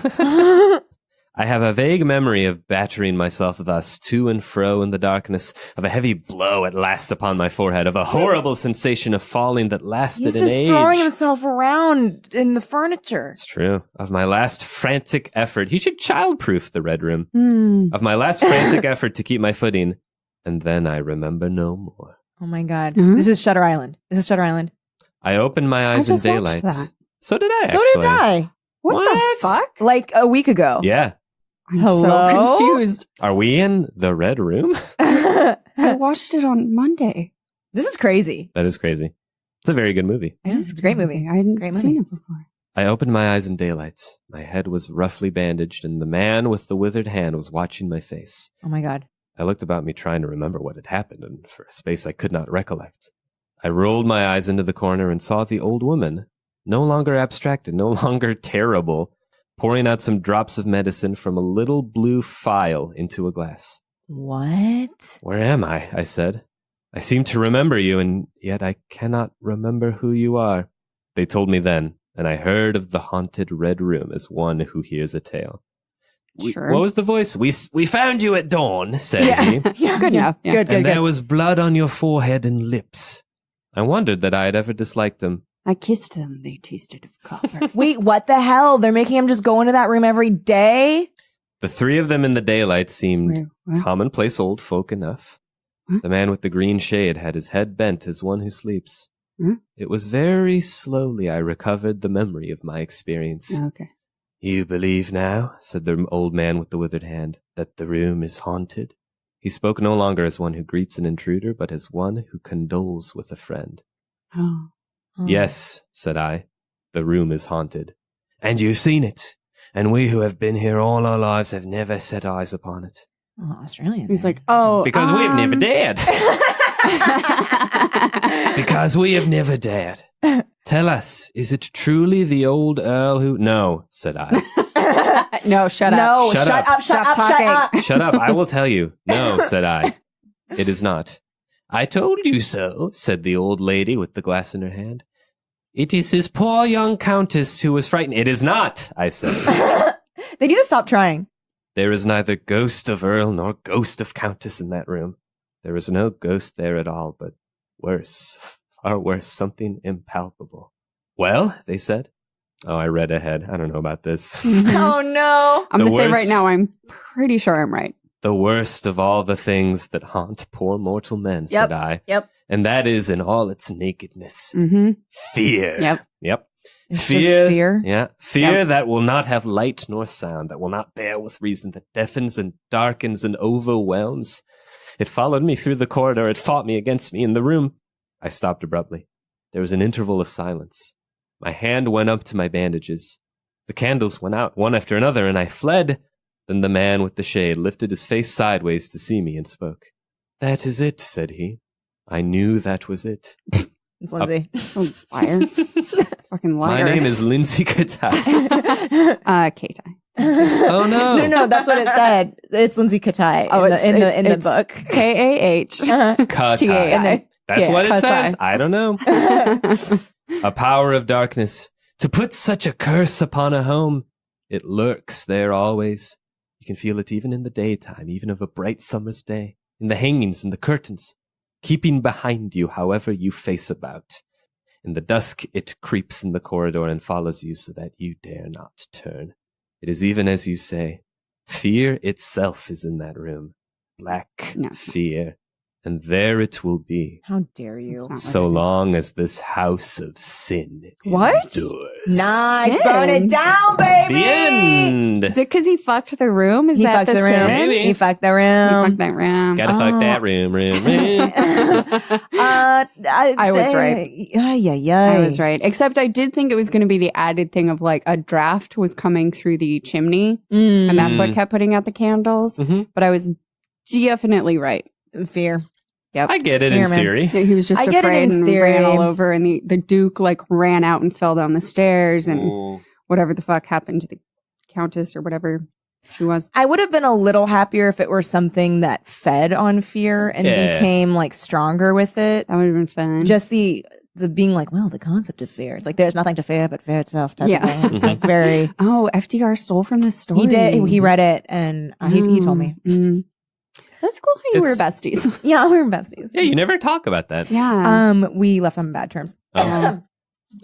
Speaker 4: I have a vague memory of battering myself thus to and fro in the darkness, of a heavy blow at last upon my forehead, of a horrible sensation of falling that lasted
Speaker 2: He's
Speaker 4: an
Speaker 2: just
Speaker 4: age.
Speaker 2: throwing himself around in the furniture.
Speaker 4: It's true. Of my last frantic effort, he should childproof the Red Room. Of my last frantic effort to keep my footing, and then I remember no more.
Speaker 2: Oh my God.
Speaker 3: Mhm.
Speaker 2: This is Shutter Island.
Speaker 4: I opened my eyes in
Speaker 3: just watched
Speaker 4: daylight.
Speaker 3: that.
Speaker 4: So did I,
Speaker 2: So
Speaker 4: actually.
Speaker 2: did I.
Speaker 3: What the fuck?
Speaker 2: Like a week ago.
Speaker 4: Yeah.
Speaker 3: I'm
Speaker 2: Hello?
Speaker 3: so confused.
Speaker 4: Are we in the Red Room?
Speaker 3: I watched it on Monday.
Speaker 2: This is crazy.
Speaker 4: That is crazy. It's a very good movie.
Speaker 2: It is a great movie.
Speaker 3: I hadn't
Speaker 2: Great
Speaker 3: seen
Speaker 2: movie.
Speaker 3: it before.
Speaker 4: I opened my eyes in daylight. My head was roughly bandaged, and the man with the withered hand was watching my face.
Speaker 2: Oh my God.
Speaker 4: I looked about me trying to remember what had happened, and for a space I could not recollect. I rolled my eyes into the corner and saw the old woman, no longer abstracted, no longer terrible, pouring out some drops of medicine from a little blue phial into a glass.
Speaker 2: What?
Speaker 4: Where am I? I said. I seem to remember you, and yet I cannot remember who you are. They told me then, and I heard of the haunted Red Room as one who hears a tale.
Speaker 3: Sure.
Speaker 4: What was the voice? We found you at dawn, said he.
Speaker 2: Yeah.
Speaker 3: Good enough. Yeah.
Speaker 2: Good,
Speaker 4: And
Speaker 2: good.
Speaker 4: there was blood on your forehead and lips. I wondered that I had ever disliked them.
Speaker 3: I kissed them. They tasted of copper.
Speaker 2: Wait, what the hell? They're making him just go into that room every day?
Speaker 4: The three of them in the daylight seemed
Speaker 3: Wait, what?
Speaker 4: commonplace old folk enough.
Speaker 3: Huh?
Speaker 4: The man with the green shade had his head bent as one who sleeps.
Speaker 3: Huh?
Speaker 4: It was very slowly I recovered the memory of my experience.
Speaker 3: Okay.
Speaker 4: You believe now, said the old man with the withered hand, that the room is haunted? He spoke no longer as one who greets an intruder, but as one who condoles with a friend.
Speaker 3: Oh.
Speaker 4: Yes, said I, the room is haunted. And you've seen it. And we who have been here all our lives have never set eyes upon it.
Speaker 2: Oh, Australian.
Speaker 3: He's
Speaker 2: man.
Speaker 3: like, oh.
Speaker 4: Because we've never dared. Because we have never dared. Tell us, is it truly the old Earl who... No, said I.
Speaker 3: No, shut up.
Speaker 2: No,
Speaker 4: Shut
Speaker 2: shut
Speaker 4: up.
Speaker 2: up, shut
Speaker 3: Stop
Speaker 2: up, shut
Speaker 3: talking.
Speaker 2: up.
Speaker 4: Shut up, I will tell you. No, said I. It is not. I told you so, said the old lady with the glass in her hand. It is his poor young countess who was frightened. It is not, I said.
Speaker 2: They need to stop trying.
Speaker 4: There is neither ghost of Earl nor ghost of countess in that room. There is no ghost there at all, but worse, far worse, something impalpable. Well, they said. Oh, I read ahead. I don't know about this.
Speaker 2: Oh no.
Speaker 3: I'm
Speaker 4: The
Speaker 3: going to say right
Speaker 4: worst-
Speaker 3: now, I'm pretty sure I'm right.
Speaker 4: The worst of all the things that haunt poor mortal men, said I.
Speaker 2: Yep.
Speaker 4: And that is in all its nakedness.
Speaker 3: Mm-hmm.
Speaker 4: Fear.
Speaker 3: Yep.
Speaker 4: Yep.
Speaker 2: It's just fear.
Speaker 4: Yeah. Fear
Speaker 3: Yep.
Speaker 4: that will not have light nor sound, that will not bear with reason, that deafens and darkens and overwhelms. It followed me through the corridor. It fought me against me in the room. I stopped abruptly. There was an interval of silence. My hand went up to my bandages. The candles went out one after another, and I fled. Then the man with the shade lifted his face sideways to see me and spoke. That is it, said he. I knew that was it.
Speaker 2: It's Lindsay.
Speaker 3: Oh, liar. Fucking liar.
Speaker 4: My name is Lindsay Katai.
Speaker 3: Katai.
Speaker 4: Oh, no.
Speaker 2: No, that's what it said. It's Lindsay Katai
Speaker 3: Oh,
Speaker 2: in
Speaker 3: it's-
Speaker 2: the, in the
Speaker 3: it's
Speaker 2: book.
Speaker 3: K-A-H.
Speaker 4: Katai.
Speaker 3: T-A-I.
Speaker 4: That's what it
Speaker 3: Katai.
Speaker 4: says. I don't know. A power of darkness. To put such a curse upon a home. It lurks there always. You can feel it even in the daytime, even of a bright summer's day, in the hangings and the curtains, keeping behind you however you face about. In the dusk, it creeps in the corridor and follows you so that you dare not turn. It is even as you say. Fear itself is in that room. Black
Speaker 3: No.
Speaker 4: fear. And there it will be.
Speaker 2: How dare you?
Speaker 3: It's not
Speaker 4: So
Speaker 3: like
Speaker 4: long as this house of sin
Speaker 3: What?
Speaker 4: endures.
Speaker 2: Nice.
Speaker 3: Sin.
Speaker 2: Burn it down, baby.
Speaker 4: The end.
Speaker 3: Is it because he fucked the room? Is
Speaker 2: He
Speaker 3: that
Speaker 2: fucked the room.
Speaker 3: sin?
Speaker 4: Maybe.
Speaker 2: He fucked the
Speaker 3: He
Speaker 2: room.
Speaker 3: fucked that room.
Speaker 4: Gotta fuck that room.
Speaker 3: I was right.
Speaker 2: Yeah.
Speaker 3: I was right. Except I did think it was going to be the added thing of like a draft was coming through the chimney and that's what kept putting out the candles.
Speaker 4: Mhm.
Speaker 3: But I was definitely right.
Speaker 2: Fear.
Speaker 3: Yep.
Speaker 4: I get it
Speaker 2: Here,
Speaker 4: in
Speaker 2: man.
Speaker 4: theory.
Speaker 3: He was just
Speaker 2: I get it
Speaker 3: afraid
Speaker 2: in
Speaker 3: and
Speaker 2: theory.
Speaker 3: ran all over, and the Duke like ran out and fell down the stairs, and
Speaker 4: Ooh.
Speaker 3: whatever the fuck happened to the Countess or whatever she was.
Speaker 2: I would have been a little happier if it were something that fed on fear and
Speaker 4: Yeah.
Speaker 2: became like stronger with it.
Speaker 3: That would have been fun.
Speaker 2: Just the being like, well, the concept of fear. It's like there's nothing to fear but fear itself. Type
Speaker 3: Yeah.
Speaker 2: of thing. It's like very.
Speaker 3: oh, FDR stole from this story.
Speaker 2: He did. He read it and he told me.
Speaker 3: Mm. That's cool how you were
Speaker 4: It's-
Speaker 3: besties.
Speaker 2: Yeah, we're besties.
Speaker 4: Yeah, you never talk about that.
Speaker 3: Yeah.
Speaker 2: We left on bad terms.
Speaker 4: Oh.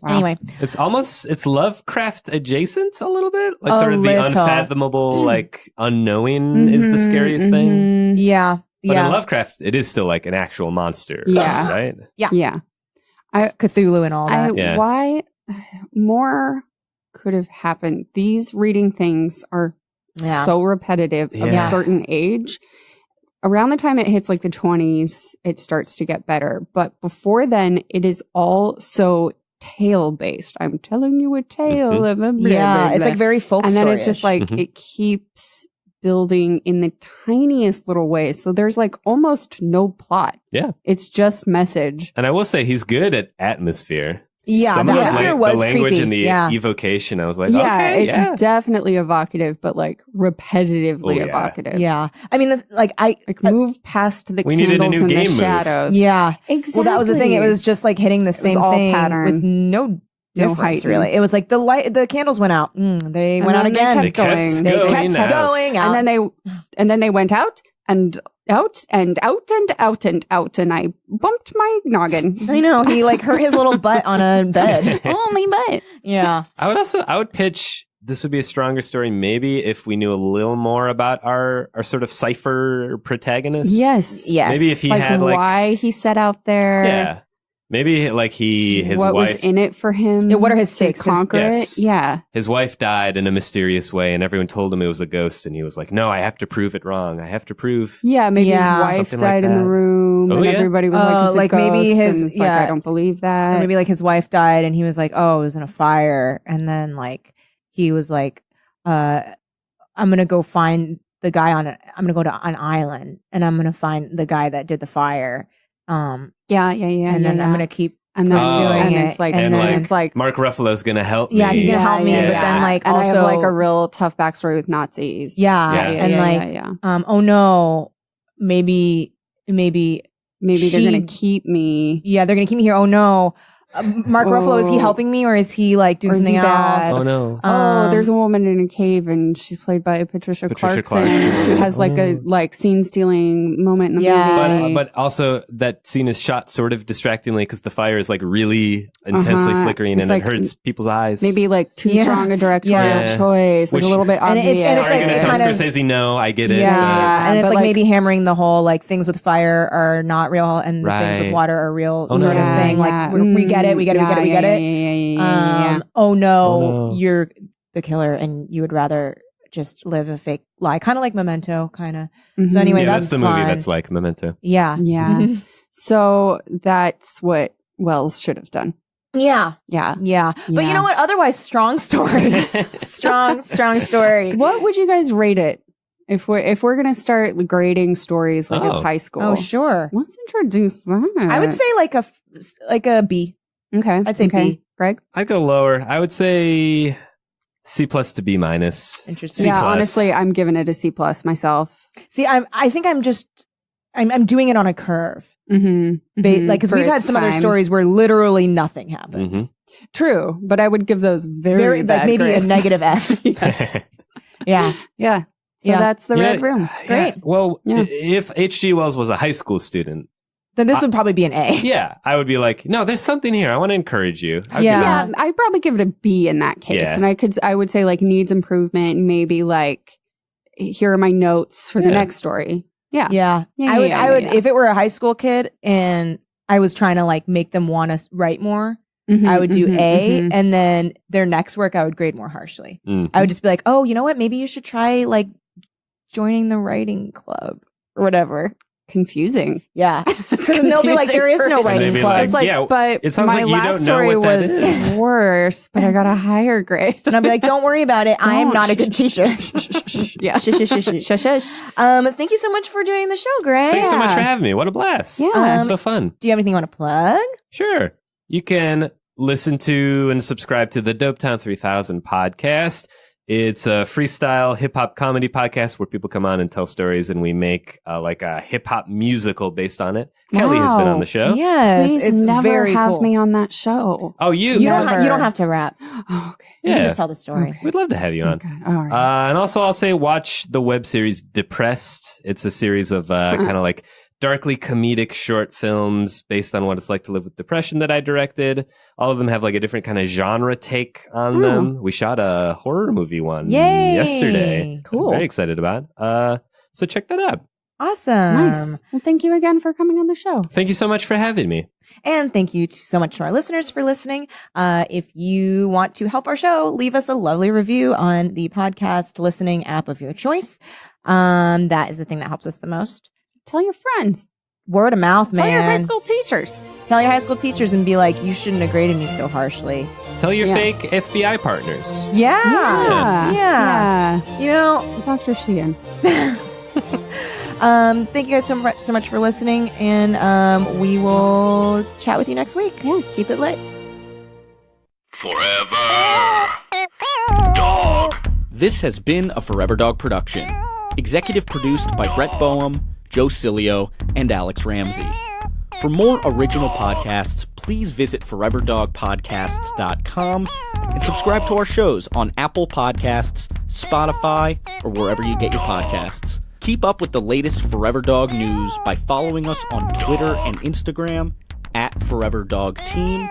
Speaker 3: Wow.
Speaker 2: Anyway,
Speaker 4: It's Lovecraft adjacent a little bit. Like
Speaker 2: A
Speaker 4: sort of the
Speaker 2: little.
Speaker 4: unfathomable, like unknowing is the scariest thing.
Speaker 3: Mhm.
Speaker 2: yeah,
Speaker 4: But
Speaker 2: yeah.
Speaker 4: in Lovecraft, it is still like an actual monster.
Speaker 3: Yeah.
Speaker 4: Right?
Speaker 3: Yeah.
Speaker 2: Cthulhu and all that.
Speaker 4: Yeah.
Speaker 3: Why more could have happened? These reading things are
Speaker 2: Yeah.
Speaker 3: so repetitive of a
Speaker 4: Yeah.
Speaker 3: certain age. Around the time it hits like the 20s, it starts to get better. But before then, it is all so tale based. I'm telling you a tale of a blah,
Speaker 2: Yeah,
Speaker 3: blah,
Speaker 2: it's
Speaker 3: blah.
Speaker 2: like very folk
Speaker 3: And then it's just
Speaker 2: story-ish.
Speaker 3: like it keeps building in the tiniest little ways. So there's like almost no plot.
Speaker 4: Yeah.
Speaker 3: It's just message.
Speaker 4: And I will say he's good at atmosphere.
Speaker 2: Yeah,
Speaker 4: Some
Speaker 2: the
Speaker 4: of his
Speaker 2: atmosphere
Speaker 4: the
Speaker 2: was
Speaker 4: language
Speaker 2: creepy.
Speaker 4: and the
Speaker 2: Yeah.
Speaker 4: evocation, I was like,
Speaker 3: Yeah,
Speaker 4: okay,
Speaker 3: it's
Speaker 4: yeah.
Speaker 3: definitely evocative, but like repetitively
Speaker 4: Oh, yeah.
Speaker 3: evocative.
Speaker 2: Yeah. I mean, like
Speaker 3: Move past the
Speaker 4: We needed a
Speaker 3: candles
Speaker 4: new
Speaker 3: and the
Speaker 4: game move.
Speaker 3: shadows.
Speaker 2: yeah.
Speaker 3: Exactly.
Speaker 2: Well, that was the thing. It was just like hitting the same
Speaker 3: all
Speaker 2: thing
Speaker 3: pattern.
Speaker 2: with no difference,
Speaker 3: heighten.
Speaker 2: really. It was like the candles went out. They
Speaker 3: And
Speaker 2: went out
Speaker 3: then
Speaker 2: again.
Speaker 3: They kept going.
Speaker 2: They
Speaker 4: going
Speaker 2: kept
Speaker 4: out.
Speaker 2: going out.
Speaker 3: And then they went out and out and out and out and out, and I bumped my noggin.
Speaker 2: I know. He like hurt his little butt on a bed.
Speaker 3: Oh, my butt.
Speaker 2: Yeah.
Speaker 4: I would pitch this would be a stronger story maybe if we knew a little more about our sort of cipher protagonist.
Speaker 3: Yes.
Speaker 2: Yes.
Speaker 4: Maybe if he
Speaker 3: Like
Speaker 4: had like
Speaker 3: why he set out there.
Speaker 4: yeah. Maybe like his
Speaker 3: what
Speaker 4: wife
Speaker 3: was in it for him.
Speaker 2: Yeah, what are his
Speaker 3: to
Speaker 2: stakes?
Speaker 3: conquer
Speaker 4: Yes.
Speaker 3: it. Yeah.
Speaker 4: his wife died in a mysterious way and everyone told him it was a ghost and he was like, "No, I have to prove it wrong. I have to prove."
Speaker 3: Yeah, maybe
Speaker 2: Yeah.
Speaker 3: his wife
Speaker 4: Something like
Speaker 3: died in the
Speaker 4: that.
Speaker 3: room,
Speaker 4: Oh,
Speaker 3: and
Speaker 4: yeah?
Speaker 3: everybody was
Speaker 2: Oh,
Speaker 3: like, "It's a
Speaker 2: like
Speaker 3: ghost,"
Speaker 2: maybe his-
Speaker 3: and it's like,
Speaker 2: yeah.
Speaker 3: "I don't believe
Speaker 2: Or
Speaker 3: that."
Speaker 2: maybe like his wife died and he was like, oh, it was in a fire. And then like he was like, I'm going to go find the guy I'm going to go to an island and I'm going to find the guy that did the fire.
Speaker 3: yeah,
Speaker 2: And then I'm going to keep
Speaker 3: and then
Speaker 2: pursuing
Speaker 3: and
Speaker 2: it.
Speaker 3: it's like,
Speaker 2: and
Speaker 4: and
Speaker 2: then
Speaker 4: like
Speaker 3: it's like,
Speaker 4: Mark Ruffalo's gonna help me.
Speaker 2: Yeah, he's gonna help me, but then, like,
Speaker 3: and I have
Speaker 2: also-
Speaker 3: like a real tough backstory with Nazis.
Speaker 2: Yeah.
Speaker 4: Yeah.
Speaker 2: And like,
Speaker 3: yeah.
Speaker 2: oh no, maybe,
Speaker 3: Maybe they're
Speaker 2: she-
Speaker 3: gonna keep me.
Speaker 2: yeah, they're going to keep me here. Oh no. Mark Ruffalo, is he
Speaker 3: Oh.
Speaker 2: helping me or is he like doing
Speaker 3: Or is he
Speaker 2: something
Speaker 3: bad?
Speaker 2: else?
Speaker 4: Oh no.
Speaker 3: There's a woman in a cave, and she's played by Patricia
Speaker 4: Patricia
Speaker 3: Clarkson.
Speaker 4: Clarkson.
Speaker 3: She has like a
Speaker 4: Oh.
Speaker 3: scene stealing moment in the
Speaker 2: Yeah.
Speaker 3: movie.
Speaker 4: But also that scene is shot sort of distractingly because the fire is like really intensely
Speaker 3: Uh-huh.
Speaker 4: flickering
Speaker 3: It's
Speaker 4: and
Speaker 3: like
Speaker 4: it hurts people's eyes.
Speaker 3: maybe like too
Speaker 2: Yeah.
Speaker 3: strong a directorial
Speaker 4: Yeah.
Speaker 3: choice, like
Speaker 4: Which-
Speaker 3: a little bit
Speaker 2: And
Speaker 3: obvious.
Speaker 2: it's- and
Speaker 4: Are
Speaker 2: it's
Speaker 4: you
Speaker 2: like
Speaker 4: gonna tell
Speaker 2: kind of-
Speaker 4: Scorsese no? I get it.
Speaker 2: Yeah, and it's
Speaker 3: but,
Speaker 2: like,
Speaker 3: like-
Speaker 2: maybe hammering the whole like things with fire are not real and the things with
Speaker 4: Right.
Speaker 2: water are real
Speaker 4: Oh,
Speaker 2: sort
Speaker 4: no.
Speaker 2: of thing. Like we get it, we get it, we get it, we get it.
Speaker 3: Yeah.
Speaker 2: Oh no,
Speaker 4: Oh, no.
Speaker 2: you're the killer, and you would rather just live a fake lie, kind of like Memento, kind of. So anyway,
Speaker 4: Yeah,
Speaker 2: that's
Speaker 4: that's the movie
Speaker 2: fun.
Speaker 4: that's like Memento.
Speaker 2: Yeah,
Speaker 3: Yeah. So that's what Wells should have done.
Speaker 2: yeah,
Speaker 3: Yeah.
Speaker 2: yeah. But you
Speaker 3: Yeah.
Speaker 2: know what? Otherwise, strong story, strong story.
Speaker 3: What would you guys rate it if we're gonna start grading stories like it's
Speaker 4: Oh.
Speaker 3: high school?
Speaker 2: Oh sure,
Speaker 3: Let's introduce that.
Speaker 2: I would say like a B.
Speaker 3: okay.
Speaker 2: I'd say
Speaker 3: okay.
Speaker 2: B.
Speaker 3: Greg.
Speaker 4: I'd go lower. I would say C plus to B minus.
Speaker 2: Interesting.
Speaker 4: C
Speaker 3: yeah,
Speaker 4: plus.
Speaker 3: honestly, I'm giving it a C plus myself.
Speaker 2: See, I think I'm doing it on a curve.
Speaker 3: Mm-hmm.
Speaker 2: Like, because we've had some other stories where literally nothing happens.
Speaker 4: Mhm.
Speaker 3: True, but I would give those very bad
Speaker 2: like maybe
Speaker 3: grades.
Speaker 2: a negative F.
Speaker 3: Yes.
Speaker 2: Yeah.
Speaker 3: Yeah. So
Speaker 2: Yeah.
Speaker 3: that's the
Speaker 4: Yeah,
Speaker 3: Red Room.
Speaker 4: yeah. Well,
Speaker 3: Yeah.
Speaker 4: if H.G. Wells was a high school student,
Speaker 2: Then this would probably be an A.
Speaker 4: yeah, I would be like, no, there's something here. I want to encourage you. I'd
Speaker 2: Yeah.
Speaker 3: Yeah, I'd probably give it a B in that case.
Speaker 4: Yeah.
Speaker 3: And I would say like needs improvement, maybe like here are my notes for the
Speaker 4: Yeah.
Speaker 3: next story. Yeah.
Speaker 2: Yeah.
Speaker 3: Yeah,
Speaker 2: I would,
Speaker 3: yeah,
Speaker 2: I would,
Speaker 3: yeah.
Speaker 2: if it were a high school kid and I was trying to like make them want to write more,
Speaker 3: Mhm,
Speaker 2: I would do
Speaker 3: mhm,
Speaker 2: A,
Speaker 3: mhm.
Speaker 2: and then their next work I would grade more harshly.
Speaker 4: Mhm.
Speaker 2: I would just be like, oh, you know what? Maybe you should try like joining the writing club or whatever.
Speaker 3: Confusing.
Speaker 2: Yeah. So they'll be like, there is no
Speaker 3: Confusing
Speaker 2: writing
Speaker 4: Maybe
Speaker 2: club.
Speaker 4: like-
Speaker 3: It's like,
Speaker 4: yeah,
Speaker 3: but
Speaker 4: it sounds
Speaker 3: my
Speaker 4: like you
Speaker 3: last
Speaker 4: don't know
Speaker 3: story
Speaker 4: what that
Speaker 3: was
Speaker 4: is.
Speaker 3: worse, but I got a higher grade.
Speaker 2: And I'll be like, don't worry about it. I am
Speaker 3: Don't.
Speaker 2: not a good teacher.
Speaker 3: Yeah.
Speaker 2: Shush, shush, shush, shush.
Speaker 3: Shush, shush.
Speaker 2: Thank you so much for doing the show, Greg.
Speaker 4: Thanks so much
Speaker 3: Yeah.
Speaker 4: for having me. What a blast.
Speaker 3: Yeah.
Speaker 4: So fun.
Speaker 2: Do you have anything you want to plug?
Speaker 4: Sure. You can listen to and subscribe to the Dopetown 3000 podcast. It's a freestyle hip hop comedy podcast where people come on and tell stories, and we make like a hip hop musical based on it. Kelly has been on the show.
Speaker 2: Yes,
Speaker 3: Please
Speaker 2: it's
Speaker 3: never
Speaker 2: very
Speaker 3: have
Speaker 2: cool.
Speaker 3: me on that show.
Speaker 4: Oh, you?
Speaker 2: You don't,
Speaker 3: Never.
Speaker 2: you don't have to rap.
Speaker 3: Oh, okay.
Speaker 2: You can
Speaker 4: Yeah.
Speaker 2: just tell the story.
Speaker 3: Okay.
Speaker 4: We'd love to have you on.
Speaker 3: Okay. All right.
Speaker 4: And also, I'll say watch the web series Depressed. It's a series of kind of like darkly comedic short films based on what it's like to live with depression that I directed. All of them have like a different kind of genre take on them. We shot a horror movie one
Speaker 2: Yay.
Speaker 4: yesterday.
Speaker 3: Cool.
Speaker 4: I'm very excited about. So check that out.
Speaker 2: Awesome.
Speaker 3: Nice. Well, thank you again for coming on the show.
Speaker 4: Thank you so much for having me.
Speaker 2: And thank you so much to our listeners for listening. If you want to help our show, leave us a lovely review on the podcast listening app of your choice. That is the thing that helps us the most.
Speaker 3: Tell your friends.
Speaker 2: Word of mouth, man.
Speaker 3: Tell your high school teachers.
Speaker 2: Tell your high school teachers and be like, you shouldn't have graded me so harshly.
Speaker 4: Tell your fake FBI partners.
Speaker 2: Yeah. You know,
Speaker 3: Dr. Sheehan.
Speaker 2: thank you guys so much for listening, and we will chat with you next week. Yeah, keep it lit.
Speaker 1: Forever Dog.
Speaker 5: This has been a Forever Dog production. Executive produced by Brett Boehm, Joe Cilio, and Alex Ramsey. For more original podcasts, please visit foreverdogpodcasts.com and subscribe to our shows on Apple Podcasts, Spotify, or wherever you get your podcasts. Keep up with the latest Forever Dog news by following us on Twitter and Instagram @ForeverDogTeam